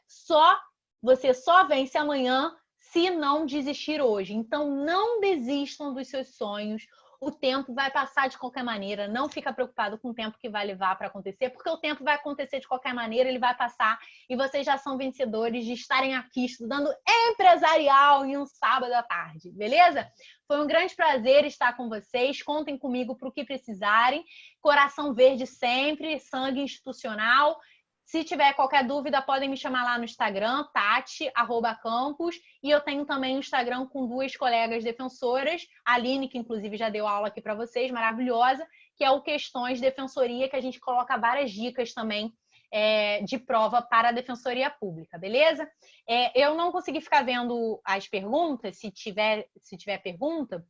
você só vence amanhã se não desistir hoje. Então, não desistam dos seus sonhos. O tempo vai passar de qualquer maneira. Não fica preocupado com o tempo que vai levar para acontecer, porque o tempo vai acontecer de qualquer maneira, ele vai passar e vocês já são vencedores de estarem aqui estudando empresarial em um sábado à tarde, beleza? Foi um grande prazer estar com vocês. Contem comigo para o que precisarem. Coração verde sempre, sangue institucional. Se tiver qualquer dúvida, podem me chamar lá no Instagram, tati@campus. E eu tenho também um Instagram com 2 colegas defensoras, a Aline, que inclusive já deu aula aqui para vocês, maravilhosa, que é o Questões Defensoria, que a gente coloca várias dicas também de prova para a Defensoria Pública, beleza? Eu não consegui ficar vendo as perguntas, se tiver pergunta,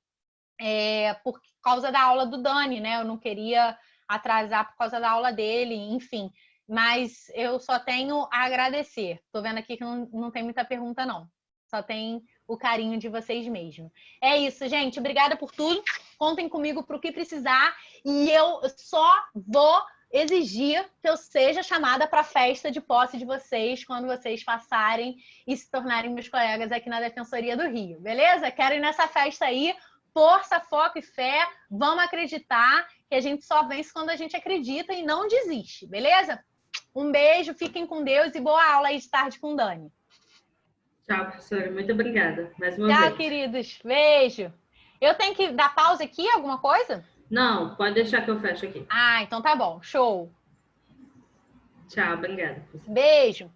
por causa da aula do Dani, né? Eu não queria atrasar por causa da aula dele, enfim. Mas eu só tenho a agradecer. Tô vendo aqui que não tem muita pergunta, não. Só tem o carinho de vocês mesmo. É isso, gente. Obrigada por tudo. Contem comigo para o que precisar. E eu só vou exigir que eu seja chamada para a festa de posse de vocês quando vocês passarem e se tornarem meus colegas aqui na Defensoria do Rio. Beleza? Quero ir nessa festa aí. Força, foco e fé. Vamos acreditar que a gente só vence quando a gente acredita e não desiste. Beleza? Um beijo, fiquem com Deus e boa aula aí de tarde com o Dani. Tchau, professora. Muito obrigada. Mais uma vez. Tchau, queridos. Beijo. Eu tenho que dar pausa aqui, alguma coisa? Não, pode deixar que eu fecho aqui. Ah, então tá bom. Show. Tchau, obrigada. Beijo.